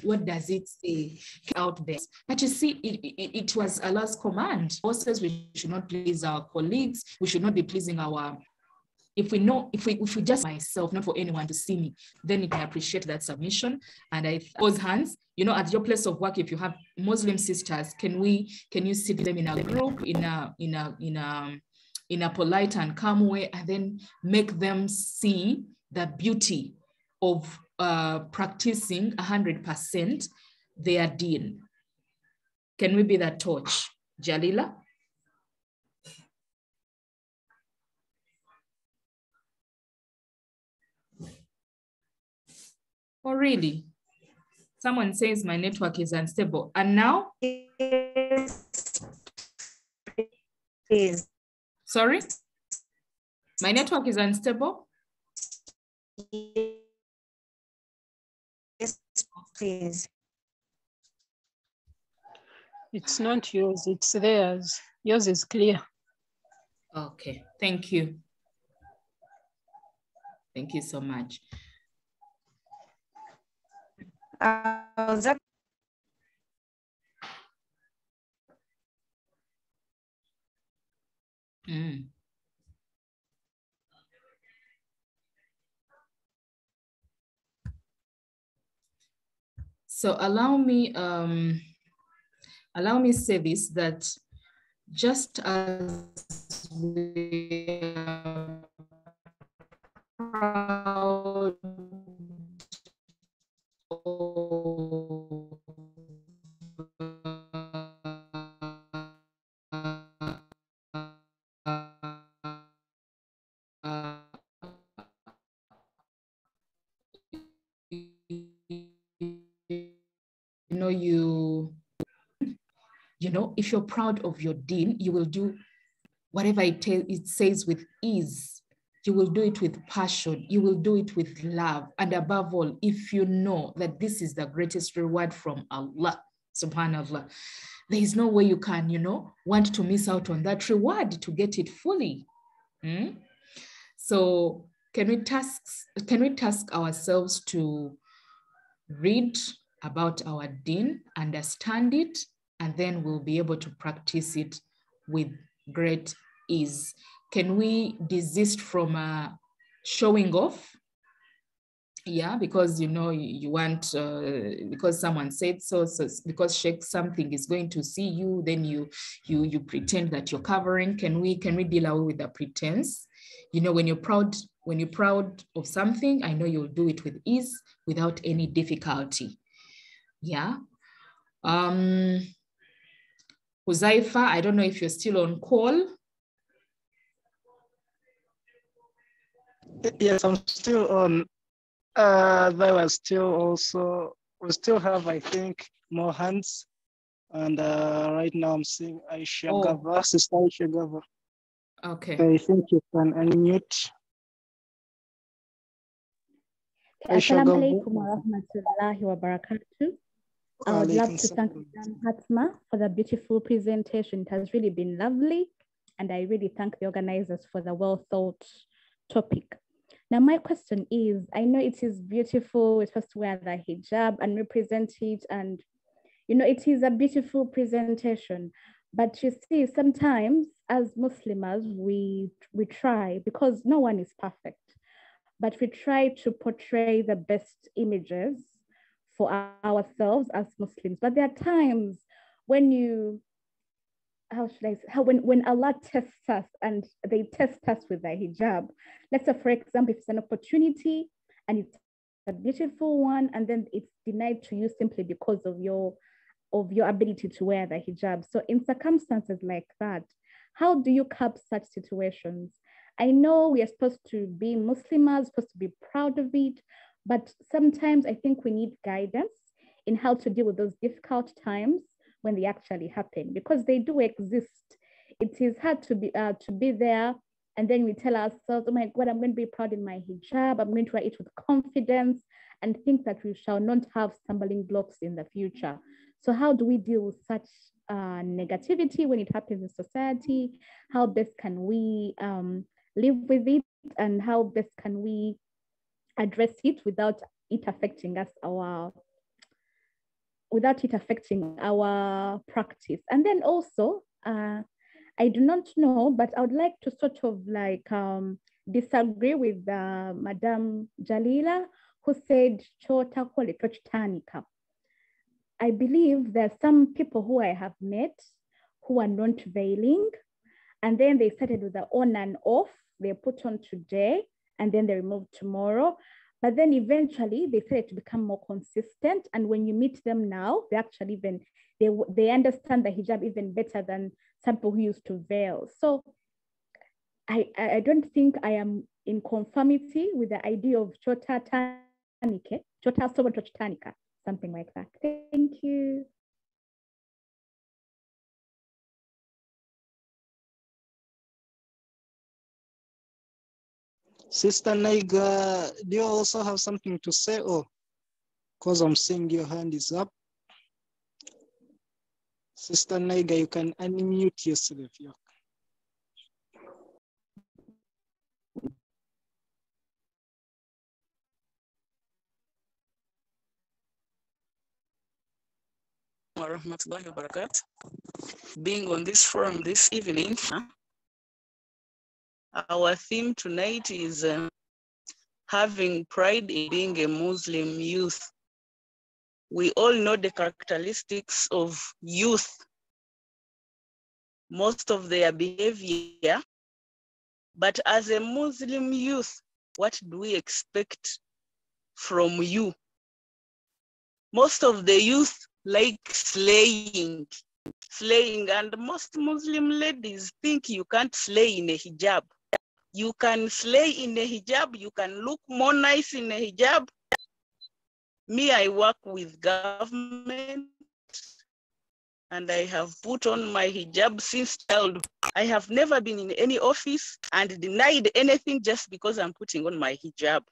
What does it say out there? But you see, it was Allah's command. Bosses, we should not please our colleagues. We should not be pleasing our. If we just myself, not for anyone to see me, then I appreciate that submission. And I those hands, you know, at your place of work, if you have Muslim sisters, can you sit them in a group in a polite and calm way, and then make them see the beauty of practicing 100% their deen? Can we be that torch, Jalila? Oh, really? Someone says my network is unstable. And now? Please. Sorry? My network is unstable? Yes, please. It's not yours, it's theirs. Yours is clear. Okay, thank you. Thank you so much. So allow me say this, that just as we are proud of if you're proud of your deen, you will do whatever it says with ease. You will do it with passion. You will do it with love. And above all, if you know that this is the greatest reward from Allah, subhanallah, there is no way you can, want to miss out on that reward to get it fully. So can we task ourselves to read about our deen, understand it, and then we'll be able to practice it with great ease. Can we desist from showing off? Yeah, because you want, because someone said so because Sheikh something is going to see you, then you pretend that you're covering. Can we deal away with the pretense? When you're proud of something, I know you'll do it with ease without any difficulty. Yeah. Huzaifa, I don't know if you're still on call. Yes, I'm still on. We still have, I think, more hands. And right now I'm seeing Aisha Gava, Sister Aisha Gava. Okay. I think you can unmute. Assalamu alaikum wa rahmatullahi wa barakatuh. I would love to thank Sister Hatmah for the beautiful presentation. It has really been lovely. And I really thank the organizers for the well thought topic. Now, my question is, I know it is beautiful. We're supposed to wear the hijab and represent it. And, it is a beautiful presentation. But you see, sometimes as Muslims, we try, because no one is perfect, but we try to portray the best images for ourselves as Muslims. But there are times when when Allah tests us and they test us with the hijab. Let's say, for example, if it's an opportunity and it's a beautiful one, and then it's denied to you simply because of your ability to wear the hijab. So in circumstances like that, how do you curb such situations? I know we are supposed to be Muslims, supposed to be proud of it, but sometimes I think we need guidance in how to deal with those difficult times when they actually happen, because they do exist. It is hard to be there, and then we tell ourselves, oh my God, I'm going to be proud in my hijab, I'm going to wear it with confidence, and think that we shall not have stumbling blocks in the future. So how do we deal with such negativity when it happens in society? How best can we live with it, and how best can we address it without it affecting our practice? And then also, I do not know, but I would like to sort of disagree with Madam Jalila, who said chota kwale tochitanika. I believe there are some people who I have met who are not veiling, and then they started with the on and off. They put on today, and then they removed tomorrow. But then eventually they started to become more consistent. And when you meet them now, they actually they understand the hijab even better than some people who used to veil. So I don't think I am in conformity with the idea of chota tanike, chota soba tochitanika, something like that. Thank you. Sister Naiga, do you also have something to say? Oh, because I'm seeing your hand is up. Sister Naiga, you can unmute yourself. Yeah. Warahmatullahi wabarakatuh. Being on this forum this evening, our theme tonight is having pride in being a Muslim youth. We all know the characteristics of youth, most of their behavior, but as a Muslim youth, what do we expect from you? Most of the youth like slaying, and most Muslim ladies think you can't slay in a hijab. You can slay in a hijab, you can look more nice in a hijab. Me, I work with government and I have put on my hijab since childhood. I have never been in any office and denied anything just because I'm putting on my hijab.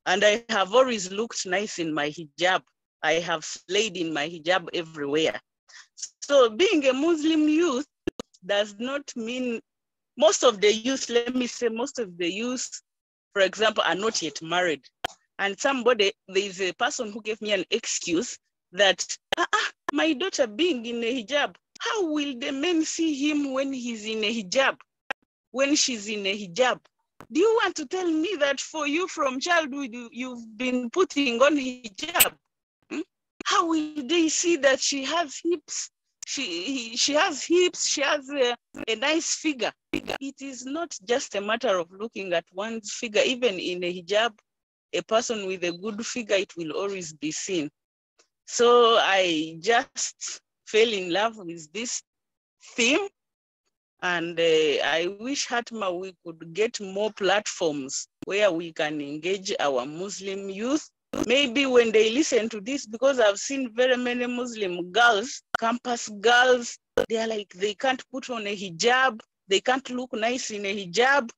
And I have always looked nice in my hijab. I have slayed in my hijab everywhere. So being a Muslim youth does not mean most of the youth, let me say most of the youth, for example, are not yet married. And there is a person who gave me an excuse that, my daughter being in a hijab, how will the men see him when he's in a hijab, when she's in a hijab? Do you want to tell me that for you from childhood, you've been putting on hijab? How will they see that she has hips? She has hips, she has a nice figure. It is not just a matter of looking at one's figure. Even in a hijab, a person with a good figure, it will always be seen. So I just fell in love with this theme. And I wish, Hatmah, we could get more platforms where we can engage our Muslim youth. Maybe when they listen to this, because I've seen very many Muslim girls, campus girls, they are like, they can't put on a hijab, they can't look nice in a hijab.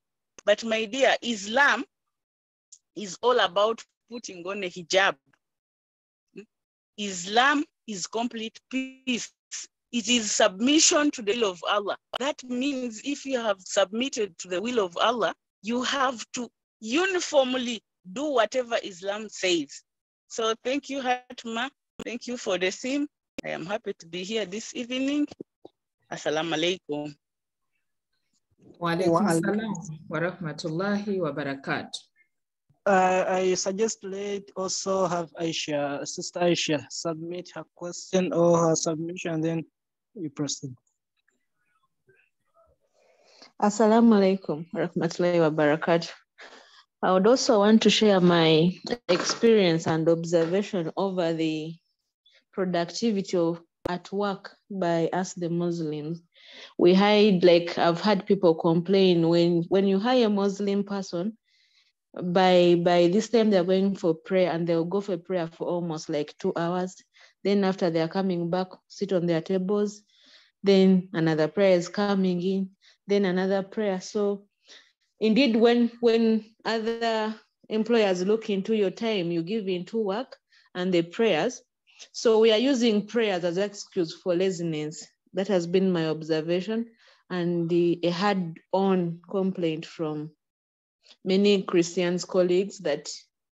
But my dear, Islam is all about putting on a hijab. Islam is complete peace. It is submission to the will of Allah. That means if you have submitted to the will of Allah, you have to uniformly do whatever Islam says. So thank you, Hatmah. Thank you for the theme. I am happy to be here this evening. Assalamu alaikum. Wa alaikum salam wa rahmatullahi wa barakatuh. I suggest let also have Aisha, Sister Aisha, submit her question or her submission, then we proceed. Assalamu alaikum warahmatullahi wabarakatuh. I would also want to share my experience and observation over the productivity at work by us, the Muslims. We hide, like I've had people complain when you hire a Muslim person, by this time they're going for prayer and they'll go for prayer for almost like 2 hours. Then after they're coming back, sit on their tables, then another prayer is coming in, then another prayer. So indeed, when other employers look into your time, you give into work and the prayers. So we are using prayers as an excuse for laziness. That has been my observation, and a hard-on complaint from many Christians colleagues that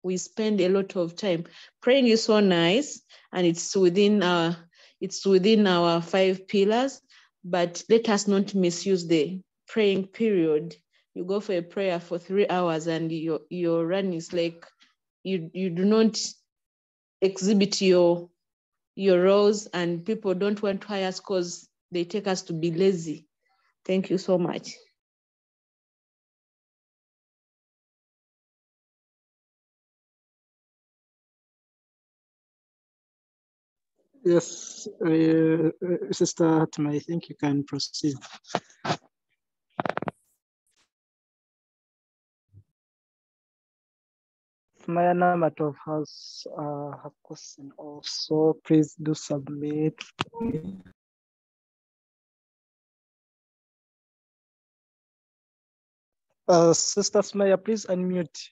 we spend a lot of time. Praying is so nice, and it's within our 5 pillars, but let us not misuse the praying period. You go for a prayer for 3 hours and your run is like, you do not exhibit your roles, and people don't want to hire us because they take us to be lazy. Thank you so much. Yes, Sister Hatmah, I think you can proceed. Maya Namatov has her question also. Please do submit. Sister Smaya, please unmute.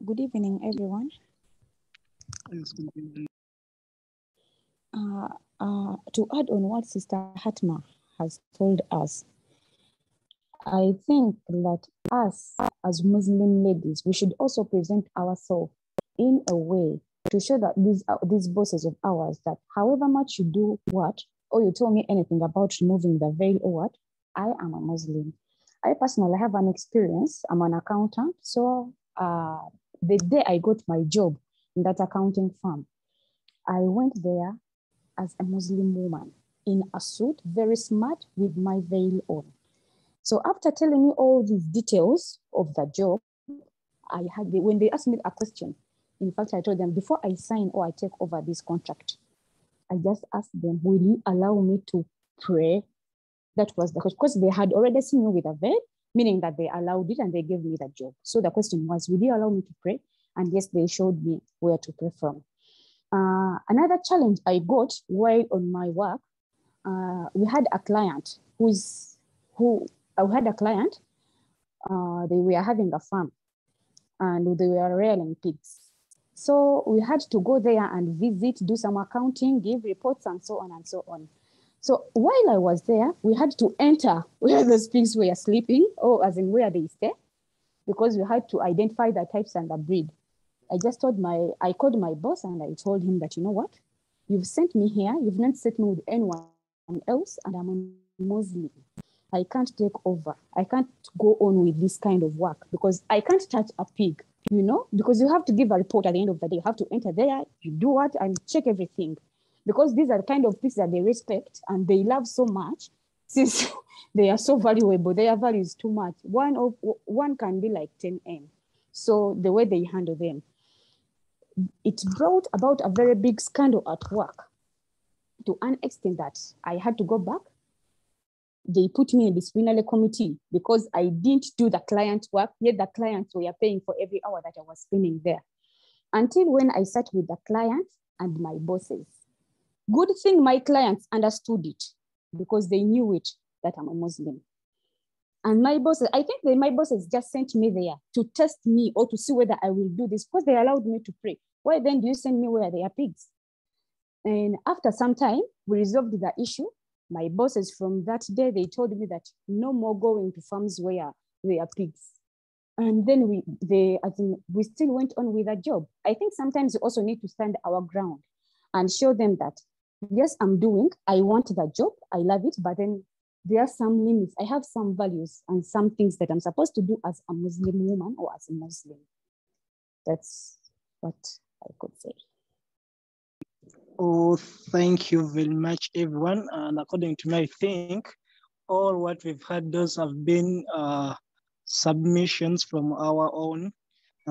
Good evening, everyone. Yes, good evening. To add on what Sister Hatmah has told us, I think that us as Muslim ladies, we should also present ourselves in a way to show that these bosses of ours, that however much you do what, or you tell me anything about removing the veil or what, I am a Muslim. I personally have an experience. I'm an accountant. So the day I got my job in that accounting firm, I went there as a Muslim woman in a suit, very smart, with my veil on. So after telling me all these details of the job, when they asked me a question, in fact, I told them, before I sign or I take over this contract, I just asked them, will you allow me to pray? That was the question, because they had already seen me with a veil. meaning that they allowed it and they gave me the job. So the question was, will you allow me to pray? And yes, they showed me where to pray from. Another challenge I got while on my work, we had a client they were having a farm and they were rearing pigs. So we had to go there and visit, do some accounting, give reports and so on and so on. So while I was there, we had to enter where those pigs were sleeping, or as in where they stay, because we had to identify the types and the breed. I called my boss and I told him that, you know what, you've sent me here, you've not sent me with anyone else, and I'm a Muslim. I can't take over. I can't go on with this kind of work because I can't touch a pig, you know, because you have to give a report at the end of the day. You have to enter there, you do what, and check everything. Because these are the kind of pigs that they respect and they love so much, since they are so valuable, their value is too much. One can be like 10M. So the way they handle them, it brought about a very big scandal at work, to an extent that I had to go back. They put me in the disciplinary committee because I didn't do the client work, yet the clients were paying for every hour that I was spending there. Until when I sat with the clients and my bosses. Good thing my clients understood it because they knew it, that I'm a Muslim. And my bosses, I think my bosses just sent me there to test me or to see whether I will do this because they allowed me to pray. Why then do you send me where there are pigs? And after some time, we resolved the issue. My bosses from that day, they told me that no more going to farms where there are pigs. And then we still went on with that job. I think sometimes you also need to stand our ground and show them that, yes, I want the job, I love it, but then there are some limits. I have some values and some things that I'm supposed to do as a Muslim woman or as a Muslim. That's what I could say. Oh, thank you very much, everyone. And according to me, I think all what we've had, those have been submissions from our own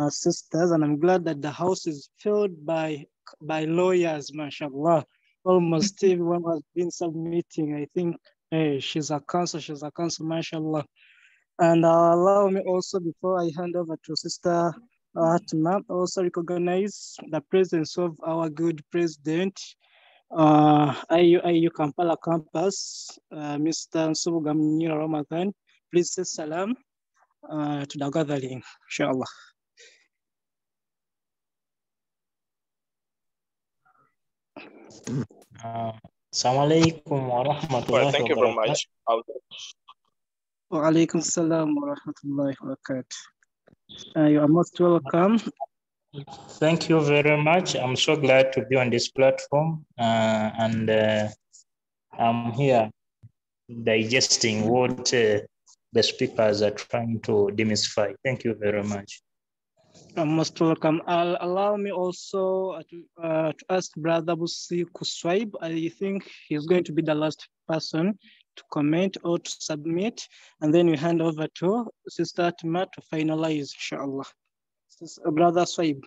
sisters. And I'm glad that the house is filled by lawyers, mashallah. Almost everyone has been submitting. I think she's a counsel, mashallah. And allow me also, before I hand over to Sister Hatmah, also recognize the presence of our good president, IUIU Kampala campus, Mr. Nsubuga Ramadan. Please say salam to the gathering, inshallah. Assalamu alaikum wa rahmatullahi wa barakatuh. Thank you very much. Wa alaikum salam wa rahmatullahi wa barakatuh. You are most welcome. Thank you very much. I'm so glad to be on this platform and I'm here digesting what the speakers are trying to demystify. Thank you very much. You're most welcome. Allow me also to ask Brother Busi Kuswaib. I think he's going to be the last person to comment or to submit, and then we hand over to Sister Hatmah to finalize, inshallah. Brother Swaib.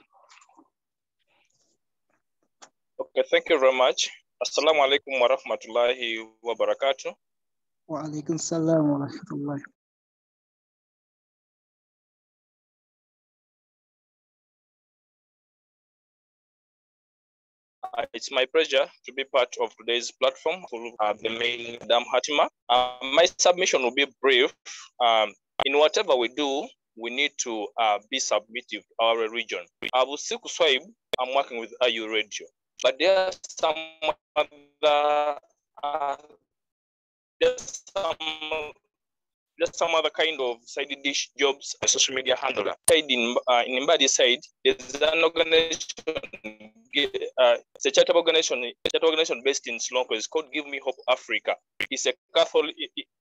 Okay, thank you very much. Assalamu alaikum wa rahmatullahi wa barakatuh. Wa alaikum salam wa rahmatullahi. It's my pleasure to be part of today's platform for the main Madam Hatmah. My submission will be brief. In whatever we do, we need to be submissive to our religion. Abu Siku Swaib, I'm working with IU Radio, but there are some other kind of side dish jobs, a social media handler. In Mbadi side, there's an organization, it's a charitable organization based in Sri Lanka. It's called Give Me Hope Africa. It's a Catholic,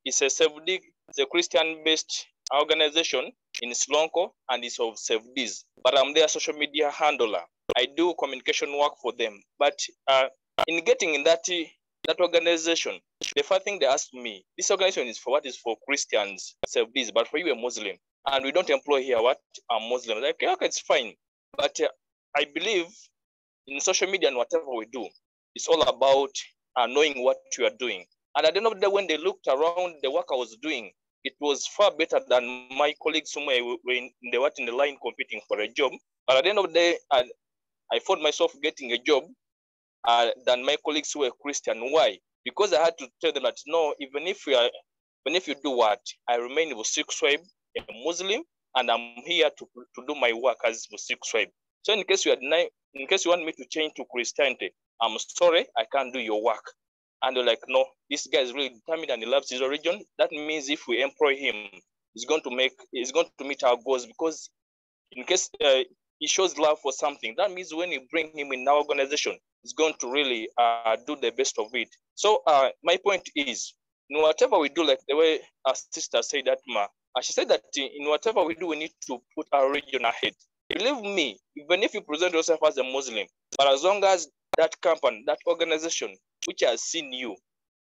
it's a Christian-based organization in Sri Lanka, and it's of Sevdis. But I'm their social media handler. I do communication work for them. But in getting in that organization, the first thing they asked me, this organization is for Christians, Sevdis, but for you a Muslim, and we don't employ here what are Muslims. Like, okay, it's fine. But I believe in social media and whatever we do, it's all about knowing what you are doing. And at the end of the day, when they looked around the work I was doing, it was far better than my colleagues who were in the line competing for a job. But at the end of the day, I found myself getting a job than my colleagues who were Christian. Why? Because I had to tell them that no, even if you do what, I remain Musik Swaib, a Muslim, and I'm here to do my work as Musik Swaib. So in case you want me to change to Christianity, I'm sorry, I can't do your work. And they're like, no, this guy is really determined and he loves his religion. That means if we employ him, he's going to meet our goals, because in case he shows love for something, that means when you bring him in our organization, he's going to really do the best of it. So my point is, in whatever we do, like the way our sister said that, she said that in whatever we do, we need to put our religion ahead. Believe me, even if you present yourself as a Muslim, but as long as that company, that organization, which has seen you,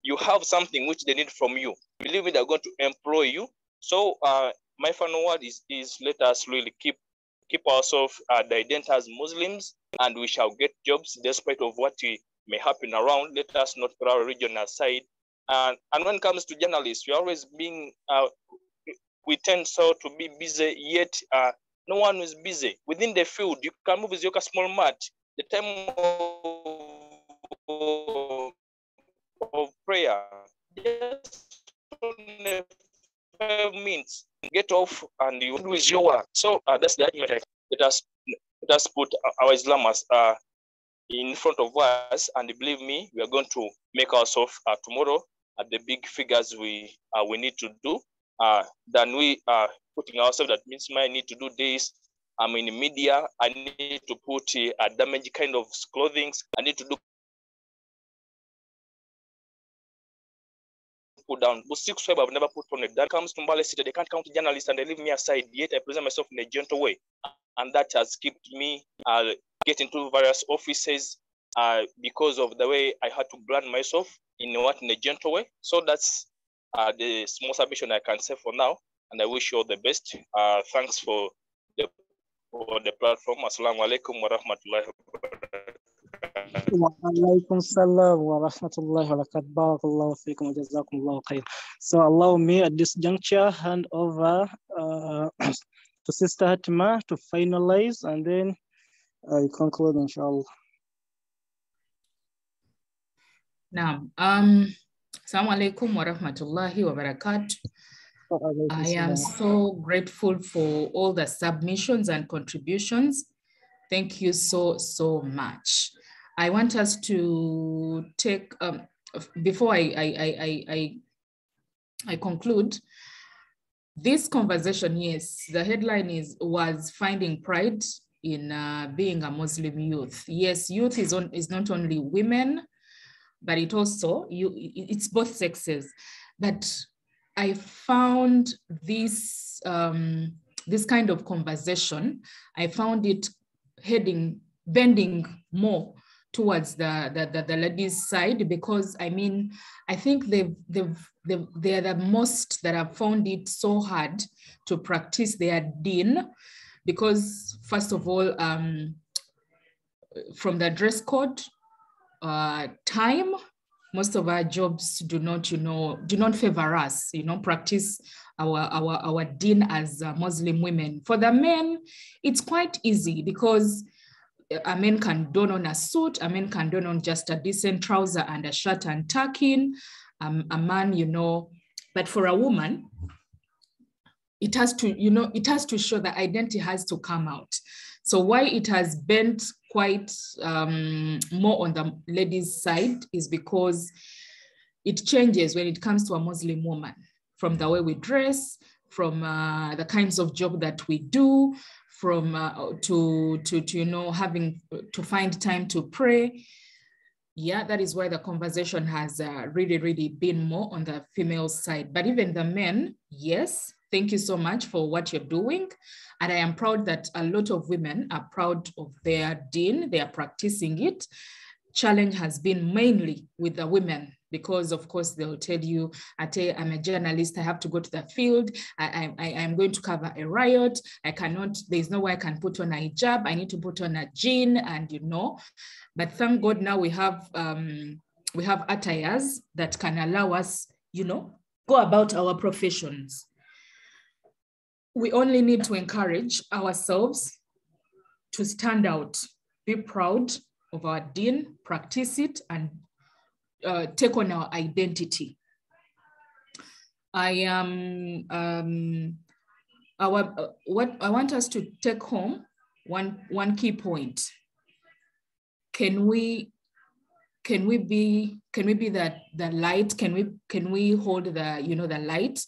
you have something which they need from you, believe me, they're going to employ you. So my final word is let us really keep ourselves identified as Muslims, and we shall get jobs despite of what may happen around. Let us not put our religion aside. And when it comes to journalists, we're always being, we tend so to be busy, yet no one is busy. Within the field, you can move with your small mat. The time of prayer, just 5 minutes, get off and you do your work. So that's the argument. Let us put our Islam as in front of us, and believe me, we are going to make ourselves tomorrow at the big figures we need to do. Than we are putting ourselves, that means I need to do this. I'm in the media, I need to put a damaged kind of clothing, I need to do put down. But 6 I've never put on it. That comes to Mbale City, they can't count journalists and they leave me aside, yet I present myself in a gentle way. And that has kept me get into various offices because of the way I had to brand myself in a gentle way. So that's the small submission I can say for now, and I wish you all the best. Thanks for the platform. Assalamu alaikum wa rahmatullahi wa barakatuh. Wa alaikum salam wa rahmatullahi wa barakatuh. Barakallahu feekum wa jazakumullahu khair. So allow me at this juncture hand over to Sister Hatmah to finalize, and then you conclude, inshallah. Now, Assalamu alaikum wa rahmatullahi wa barakatuh. I am so grateful for all the submissions and contributions. Thank you so much. I want us to take, before I conclude, this conversation, yes, the headline was finding pride in being a Muslim youth. Yes, youth is not only women, but it's both sexes. But I found this this kind of conversation, I found it bending more towards the ladies' side, because I think they're the most that have found it so hard to practice their deen, because first of all, from the dress code, time, most of our jobs do not favor us, practice our deen as Muslim women. For the men, it's quite easy, because a man can don on a suit, a man can don on just a decent trouser and a shirt and tuck in, a man, but for a woman, it has to show the identity has to come out. So why it has bent quite more on the ladies' side is because it changes when it comes to a Muslim woman, from the way we dress, from the kinds of job that we do, from to having to find time to pray. Yeah, that is why the conversation has really been more on the female side. But even the men, yes, thank you so much for what you're doing. And I am proud that a lot of women are proud of their deen. They are practicing it. Challenge has been mainly with the women, because of course they'll tell you, I'm a journalist, I have to go to the field, I am going to cover a riot, there's no way I can put on a hijab, I need to put on a jean, and but thank God now we have attires that can allow us, go about our professions. We only need to encourage ourselves to stand out, be proud of our deen, practice it, and take on our identity. What I want us to take home, one key point. Can we be the light? Can we hold the light?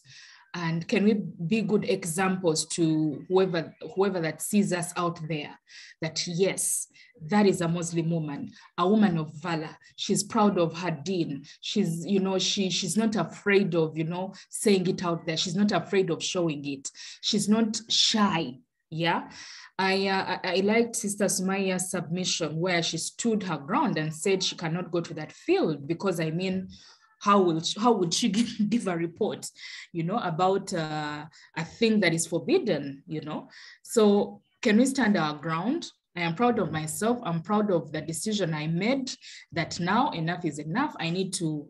And can we be good examples to whoever that sees us out there, that yes, that is a Muslim woman, a woman of valor. She's proud of her deen. She's, she's not afraid of, saying it out there. She's not afraid of showing it. She's not shy. Yeah. I liked Sister Sumaya's submission where she stood her ground and said she cannot go to that field because, how would she give a report, about a thing that is forbidden, So can we stand our ground? I am proud of myself. I'm proud of the decision I made that now enough is enough. I need to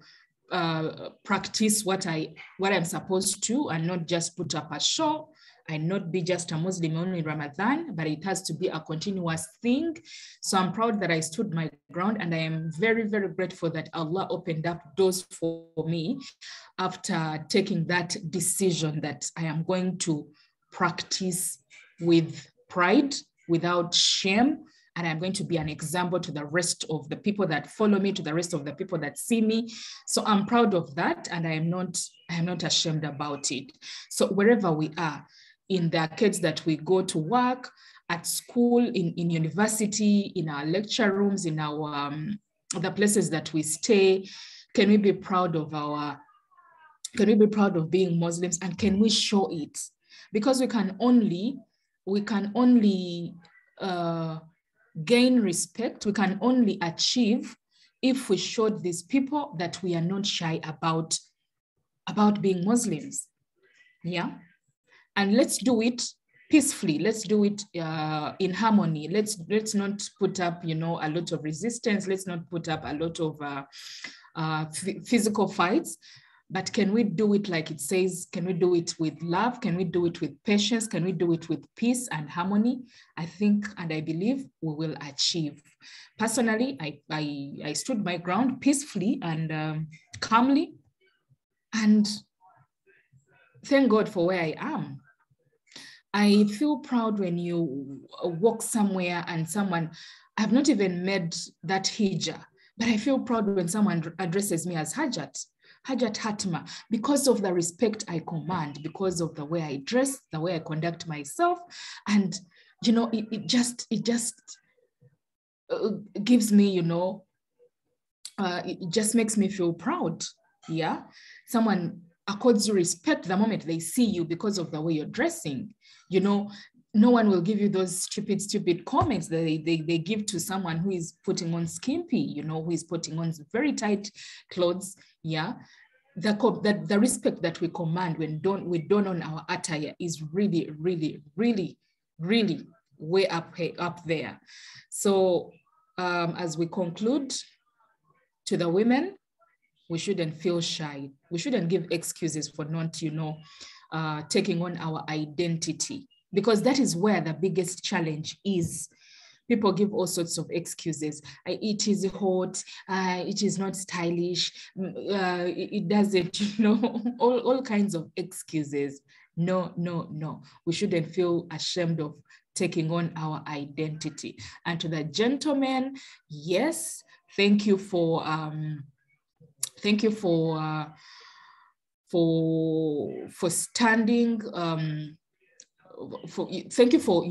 practice what I'm supposed to and not just put up a show. I not be just a Muslim only in Ramadan, but it has to be a continuous thing. So I'm proud that I stood my ground, and I am very, very grateful that Allah opened up doors for me after taking that decision that I am going to practice with pride, without shame, and I'm going to be an example to the rest of the people that follow me, to the rest of the people that see me. So I'm proud of that, and I am not ashamed about it. So wherever we are, in the arcades that we go to work, at school, in university, in our lecture rooms, in our the places that we stay, can we be proud of being Muslims, and can we show it? Because we can only gain respect, we can only achieve if we showed these people that we are not shy about being Muslims. Yeah. And let's do it peacefully. Let's do it in harmony. Let's not put up, a lot of resistance. Let's not put up a lot of physical fights. But can we do it like it says? Can we do it with love? Can we do it with patience? Can we do it with peace and harmony? I think and I believe we will achieve. Personally, I stood my ground peacefully and calmly, and thank God for where I am. I feel proud when you walk somewhere and I've not even made that hijab, but I feel proud when someone addresses me as Hajat Hatmah, because of the respect I command, because of the way I dress, the way I conduct myself. And, it just gives me, it just makes me feel proud. Yeah. Someone accords you respect the moment they see you because of the way you're dressing. No one will give you those stupid comments that they give to someone who is putting on skimpy, who is putting on very tight clothes. Yeah. The respect that we command when we don on our attire is really, really, really, really way up there. So as we conclude, to the women, we shouldn't feel shy. We shouldn't give excuses for not, taking on our identity, because that is where the biggest challenge is. People give all sorts of excuses. It is hot, it is not stylish, it doesn't, all kinds of excuses. No. We shouldn't feel ashamed of taking on our identity. And to the gentlemen, yes, thank you for standing, thank you for,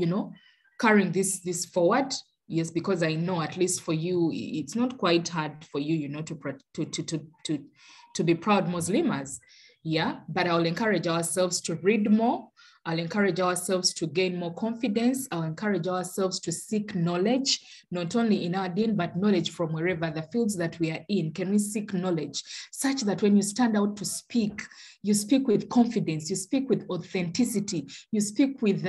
carrying this forward. Yes, because I know at least for you, it's not quite hard for you, to be proud Muslimas. Yeah, but I'll encourage ourselves to read more. I'll encourage ourselves to gain more confidence. I'll encourage ourselves to seek knowledge, not only in our deen, but knowledge from wherever the fields that we are in. Can we seek knowledge such that when you stand out to speak, you speak with confidence, you speak with authenticity, you speak with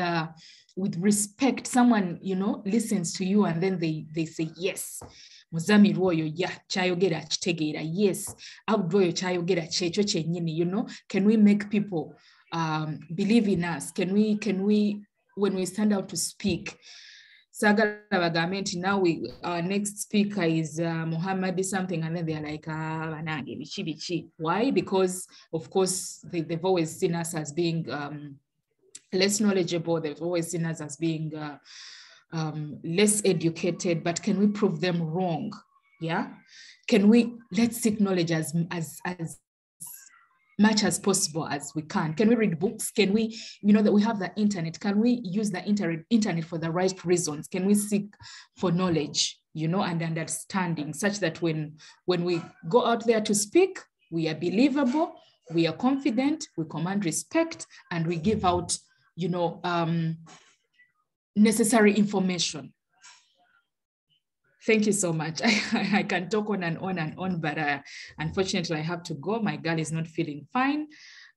with respect, someone, you know, listens to you and then they say, yes, Muzami Royo, yeah, chayogera chitegera, yes, Abdroyo chayogera checho chenyini, you know, can we make people believe in us? Can we, when we stand out to speak? Sagala Bagamenti, now our next speaker is Muhammad something, and then they're like, why? Because of course they've always seen us as being less knowledgeable. They've always seen us as being less educated, but can we prove them wrong? Yeah. Let's seek knowledge as much as possible as we can. Can we read books? Can we, you know, that we have the internet, can we use the internet for the right reasons? Can we seek for knowledge, you know, and understanding, such that when we go out there to speak, we are believable, we are confident, we command respect, and we give out, you know, necessary information. Thank you so much. I can talk on and on and on, but unfortunately I have to go. My girl is not feeling fine.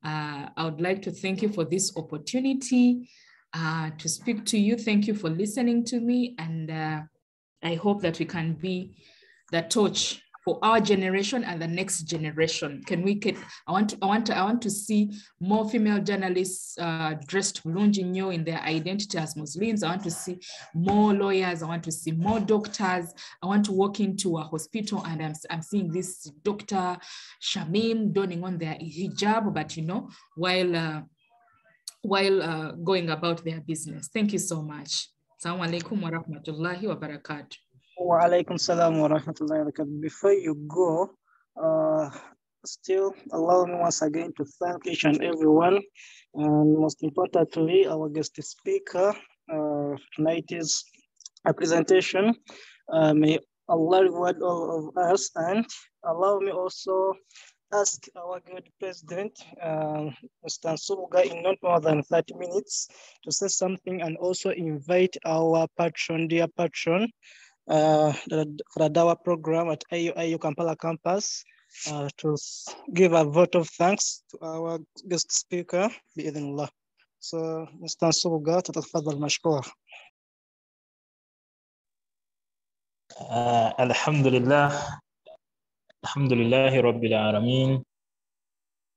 I would like to thank you for this opportunity to speak to you. Thank you for listening to me. And I hope that we can be the torch for our generation and the next generation. Can we get, I want to see more female journalists dressed bulungi in their identity as Muslims. I want to see more lawyers. I want to see more doctors. I want to walk into a hospital and I'm seeing this Dr. Shamim donning on their hijab, but you know, while going about their business. Thank you so much. Assalamu alaikum wa rahmatullahi wa barakatuh. Wa alaikum salam wa rahmatullahi wa barakatuh. Before you go, still allow me once again to thank each and everyone, and most importantly, our guest speaker. Tonight is a presentation. May Allah reward all of us, and allow me also ask our good president, Mr. Nsubuga, in not more than 30 minutes to say something, and also invite our patron, dear patron, for the Dawah program at IUIU Kampala campus to give a vote of thanks to our guest speaker, bi'idhnillah. So, Mr. Nsubuga, tatafadhal mashkoor. Alhamdulillahi Rabbil Alameen.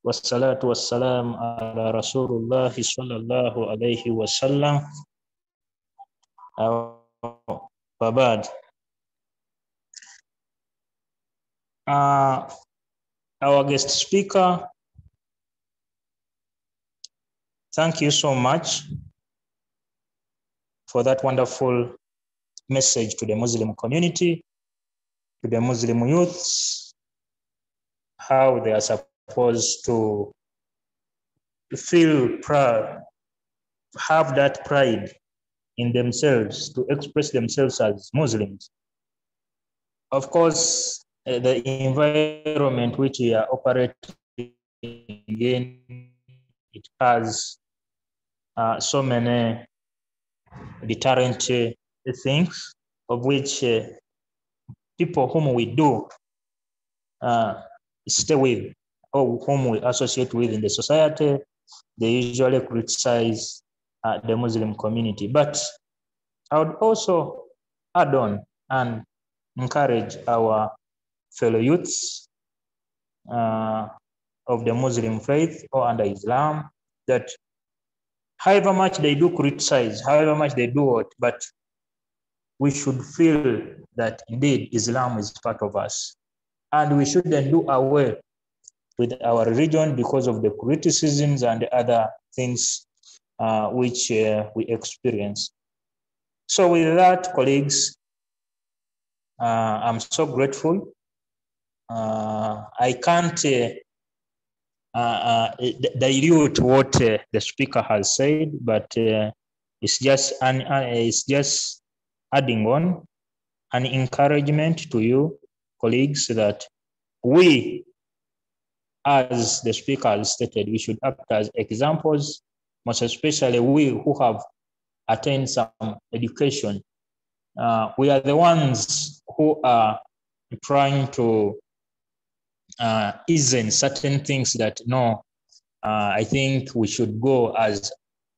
Wassalatu wassalam ala Rasulullah sallallahu alayhi wa sallam. Babad. Our guest speaker, thank you so much for that wonderful message to the Muslim community, to the Muslim youths, how they are supposed to feel proud, have that pride in themselves, to express themselves as Muslims. Of course, the environment which we are operating in, it has so many deterrent things, of which people whom we do stay with, or whom we associate with in the society, they usually criticize the Muslim community. But I would also add on and encourage our fellow youths of the Muslim faith or under Islam that however much they do criticize, however much they do it, but we should feel that indeed Islam is part of us. And we shouldn't do away with our religion because of the criticisms and the other things which we experience. So with that, colleagues, I'm so grateful. I can't dilute what the speaker has said, but it's just adding on an encouragement to you, colleagues, that we, as the speaker has stated, we should act as examples, most especially we who have attained some education. We are the ones who are trying to ease in certain things that, no, I think we should go as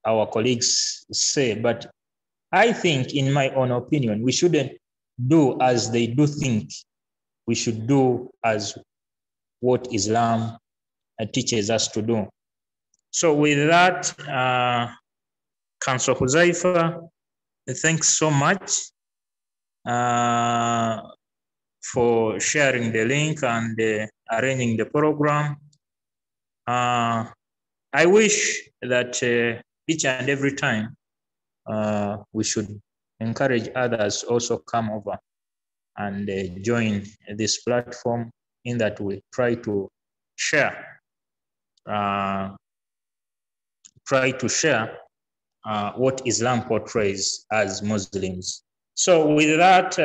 our colleagues say, but I think, in my own opinion, we shouldn't do as they do think. We should do as what Islam teaches us to do. So with that, Councillor Huzaifa, thanks so much for sharing the link and arranging the program. I wish that each and every time we should encourage others also come over and join this platform, in that we try to share what Islam portrays as Muslims. So with that,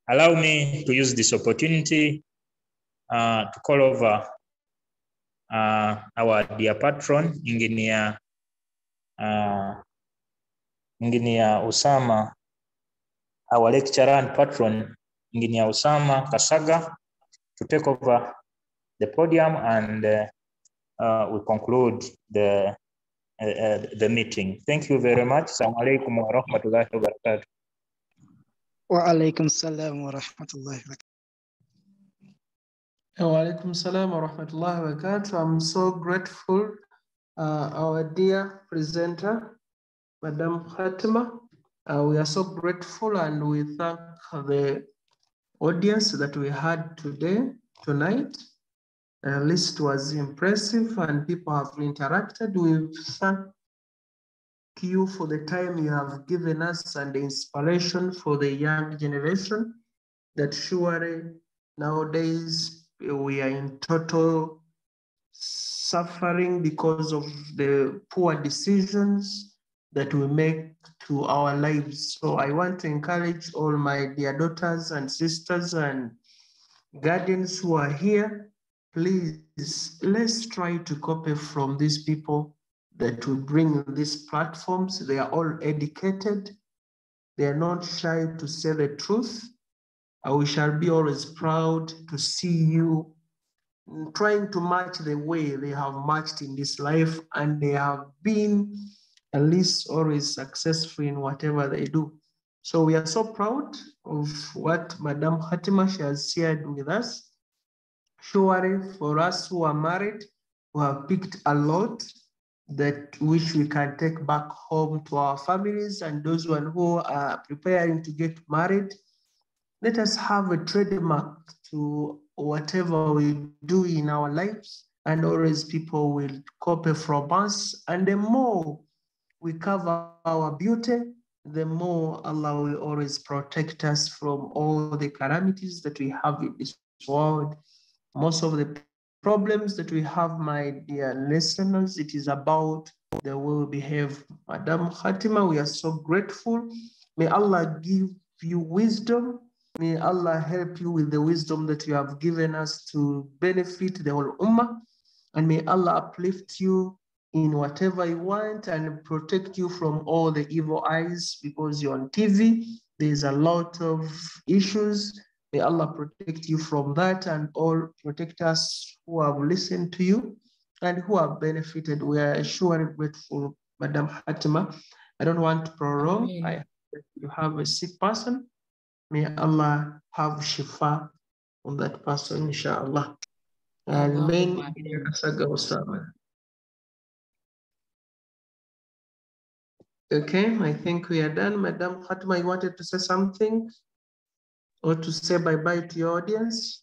allow me to use this opportunity to call over our dear patron, Engineer Usama, our lecturer and patron, Engineer Usama Kasaga, to take over the podium, and we conclude the meeting. Thank you very much. Assalamu alaikum wa rahmatullahi wa barakatuh. Wa alaikum salam wa rahmatullahi wa barakatuh. Wa alaikum salam wa rahmatullahi wa barakatuh. I'm so grateful, our dear presenter, Madam Hatmah. We are so grateful, and we thank the audience that we had tonight. The list was impressive, and people have interacted. We thank you for the time you have given us and the inspiration for the young generation, that surely nowadays we are in total suffering because of the poor decisions that we make to our lives. So I want to encourage all my dear daughters and sisters and guardians who are here, please, let's try to copy from these people that will bring these platforms. They are all educated. They are not shy to say the truth. We shall be always proud to see you trying to match the way they have matched in this life, and they have been at least always successful in whatever they do. So we are so proud of what Madam Hatmah has shared with us. Surely for us who are married, we have picked a lot that which we can take back home to our families, and those who are preparing to get married. Let us have a trademark to whatever we do in our lives, and always people will copy from us. And the more we cover our beauty, the more Allah will always protect us from all the calamities that we have in this world. Most of the problems that we have, my dear listeners, it is about the way we behave. Madam Hatmah, we are so grateful. May Allah give you wisdom. May Allah help you with the wisdom that you have given us to benefit the whole ummah. And may Allah uplift you in whatever you want and protect you from all the evil eyes, because you're on TV. There's a lot of issues. May Allah protect you from that, and all protect us who have listened to you and who have benefited. We are surely grateful, Madam Hatmah. I don't want to prolong. You have a sick person. May Allah have shifa on that person, inshallah. And main okay, I think we are done. Madam Hatmah, you wanted to say something or to say bye-bye to your audience?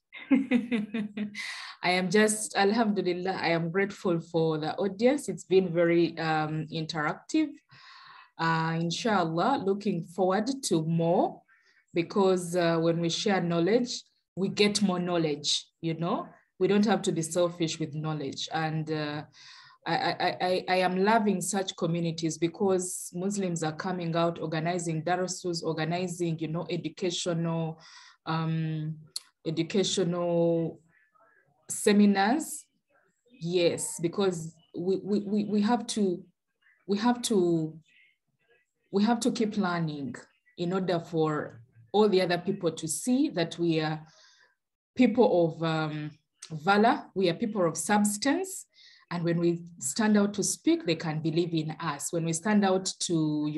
I am just, alhamdulillah, I am grateful for the audience. It's been very interactive. Inshallah, looking forward to more, because when we share knowledge, we get more knowledge, you know? We don't have to be selfish with knowledge. And I am loving such communities, because Muslims are coming out, organizing darusus, organizing, you know, educational seminars. Yes, because we have to keep learning in order for all the other people to see that we are people of valor, we are people of substance, And when we stand out to speak, they can believe in us. When we stand out to,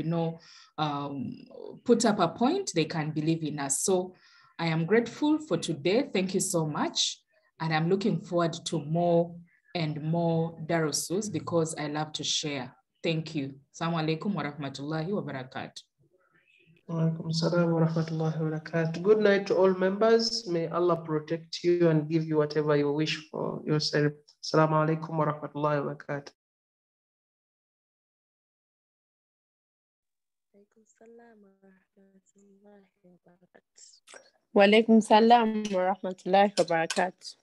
put up a point, they can believe in us. So I am grateful for today. Thank you so much. And I'm looking forward to more and more darusus because I love to share. Thank you. Assalamu alaikum wa rahmatullahi wa barakatuh. Walaikum salam wa rahmatullahi wa barakatuh. Good night to all members. May Allah protect you and give you whatever you wish for yourself. Assalamu alaikum wa rahmatullahi wa barakatuh. Wa alaikum salam wa rahmatullahi wa barakatuh.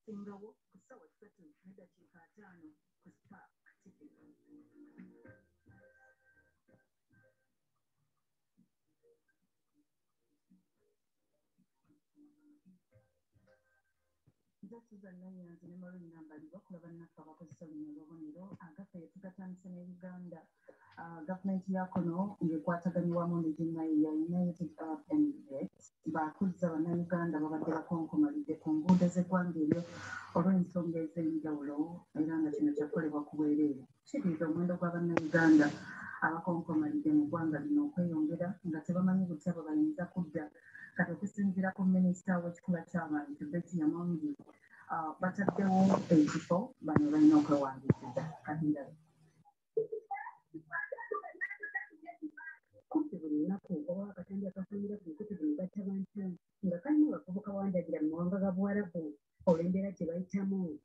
okusingawo ku ssaawa 3:5 ku Spark TV. Susan Nyanzi ne Maureen Nambalirwa kulaba naffe abakozesa luno olwobonero agaffe tugatandise ne Uganda. Gavumenti ya kono ng'ekwataganye wamu n'eginnaayo ya United Arab Emirates bakuzza bannayuganda babadde bakonkomalidde ku nguudo z'eggwanga eryo olw'ensonga ez'enjawulo era nga kino kyakolebwa ku bwereere. Kiriira omuwendo gw'abannayuganda abakonkomalidde mu ggwanga lino okweyongera nga tebamanyi butya bwe bayinza kudda kati okusinziira ku minisita w'ekikula ky'abantu Betty Yamongi bataddewo ekifo bano balina okwewandiisiza katindala. Kumpi buli lunaku oba akatambi akafunira ku nkuti bino batta bantu nga kalina abavubuka wandagira mu mawanga ga Buwarabu olw'embeera gye bayitamu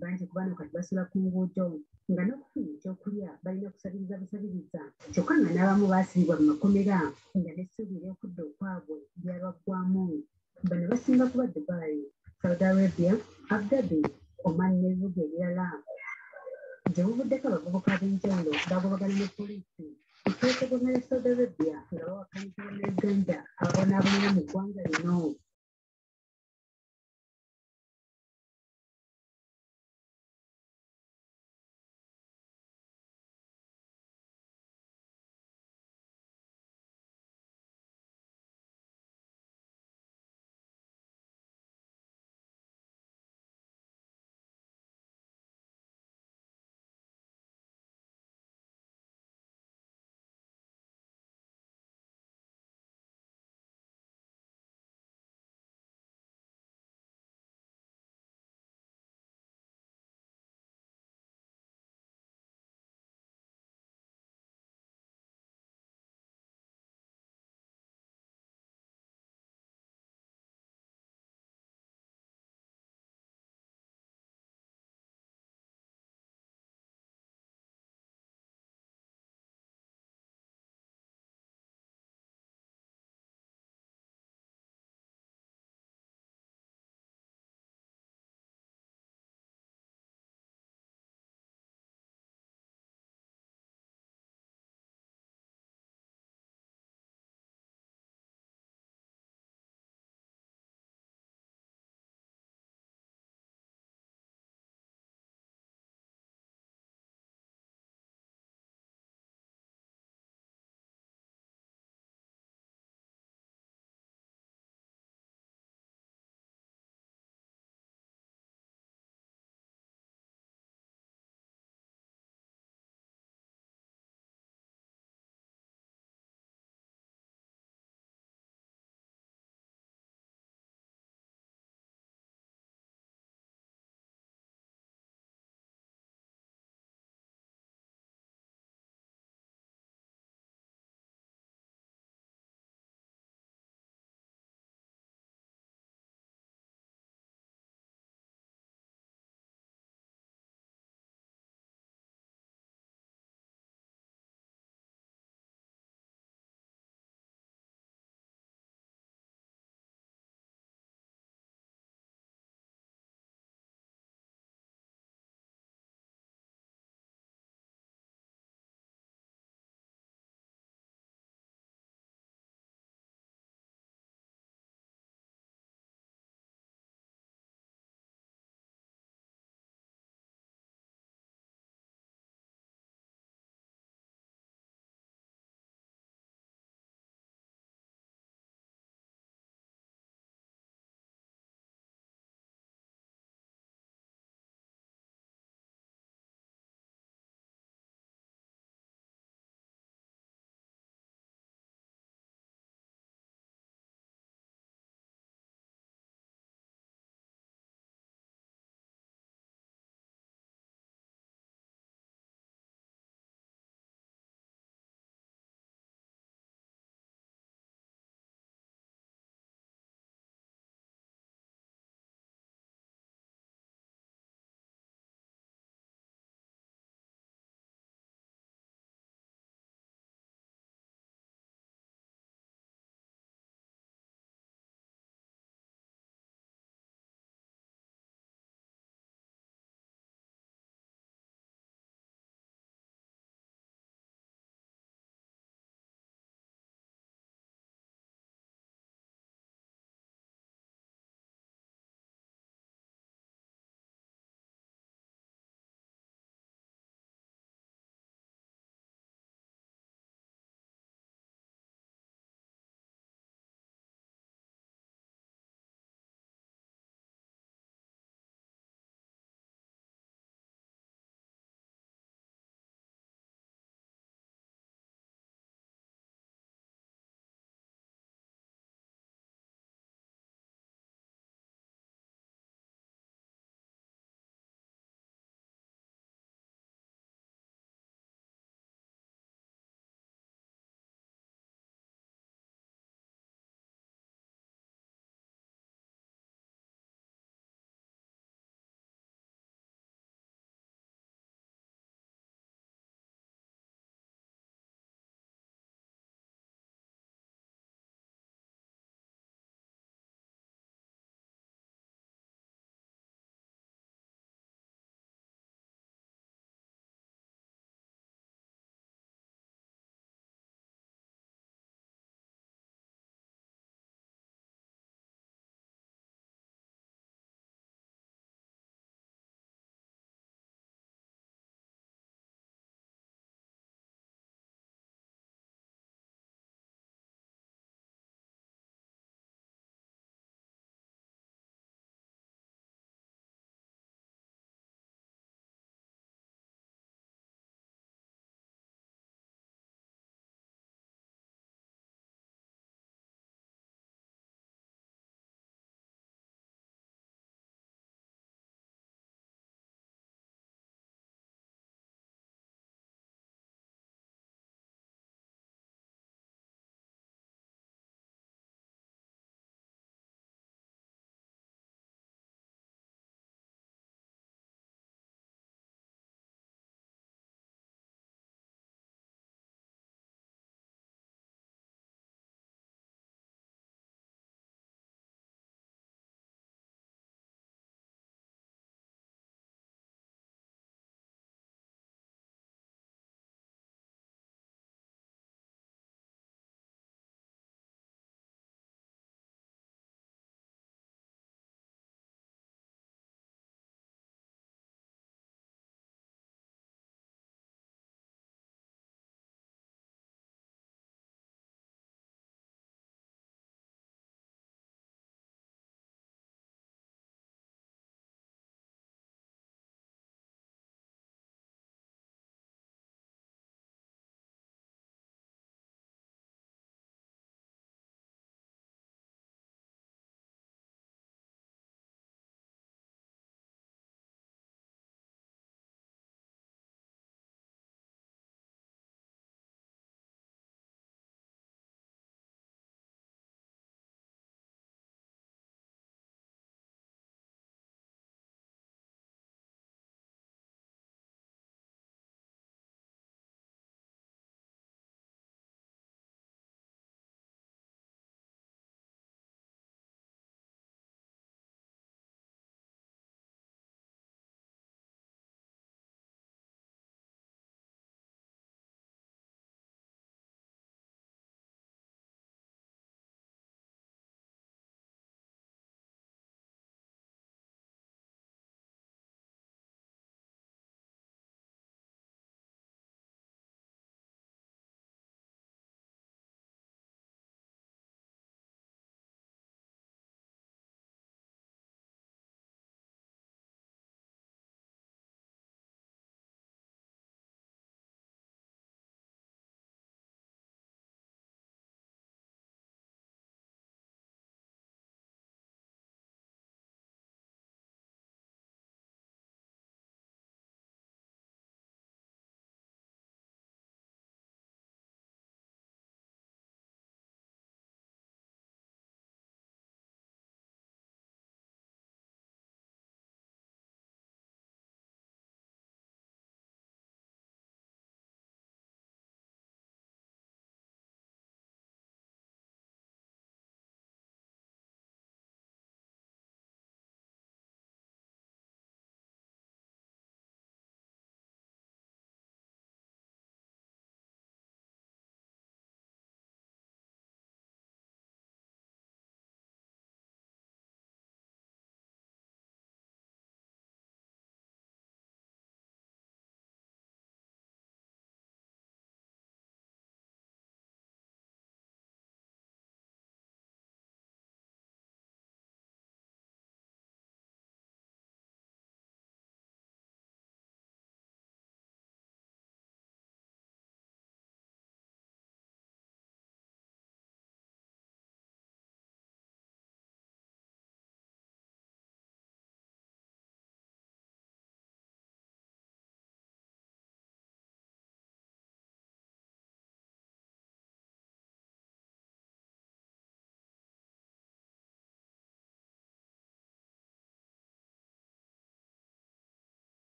bangi ku bano kati basula ku nguudo nga n'okufuna ekyokulya balina kusabiriza busabiriza kyokka nga n'abamu baasibibwa mu makomera nga n'essuubi ery'okudda okwabwe lyalwaggwamu. Bano basinga kuba Dubai, Saudi Arabia, Abu Dhabi, Oman n'ebibuga ebirala gye buvuddeko abavubuka ab'enjawulo bagobagana ne poliisi ekirekebwa ya Saudi Arabia nga bawakanyizibwa ne Uganda ababonaabonera mu ggwanga lino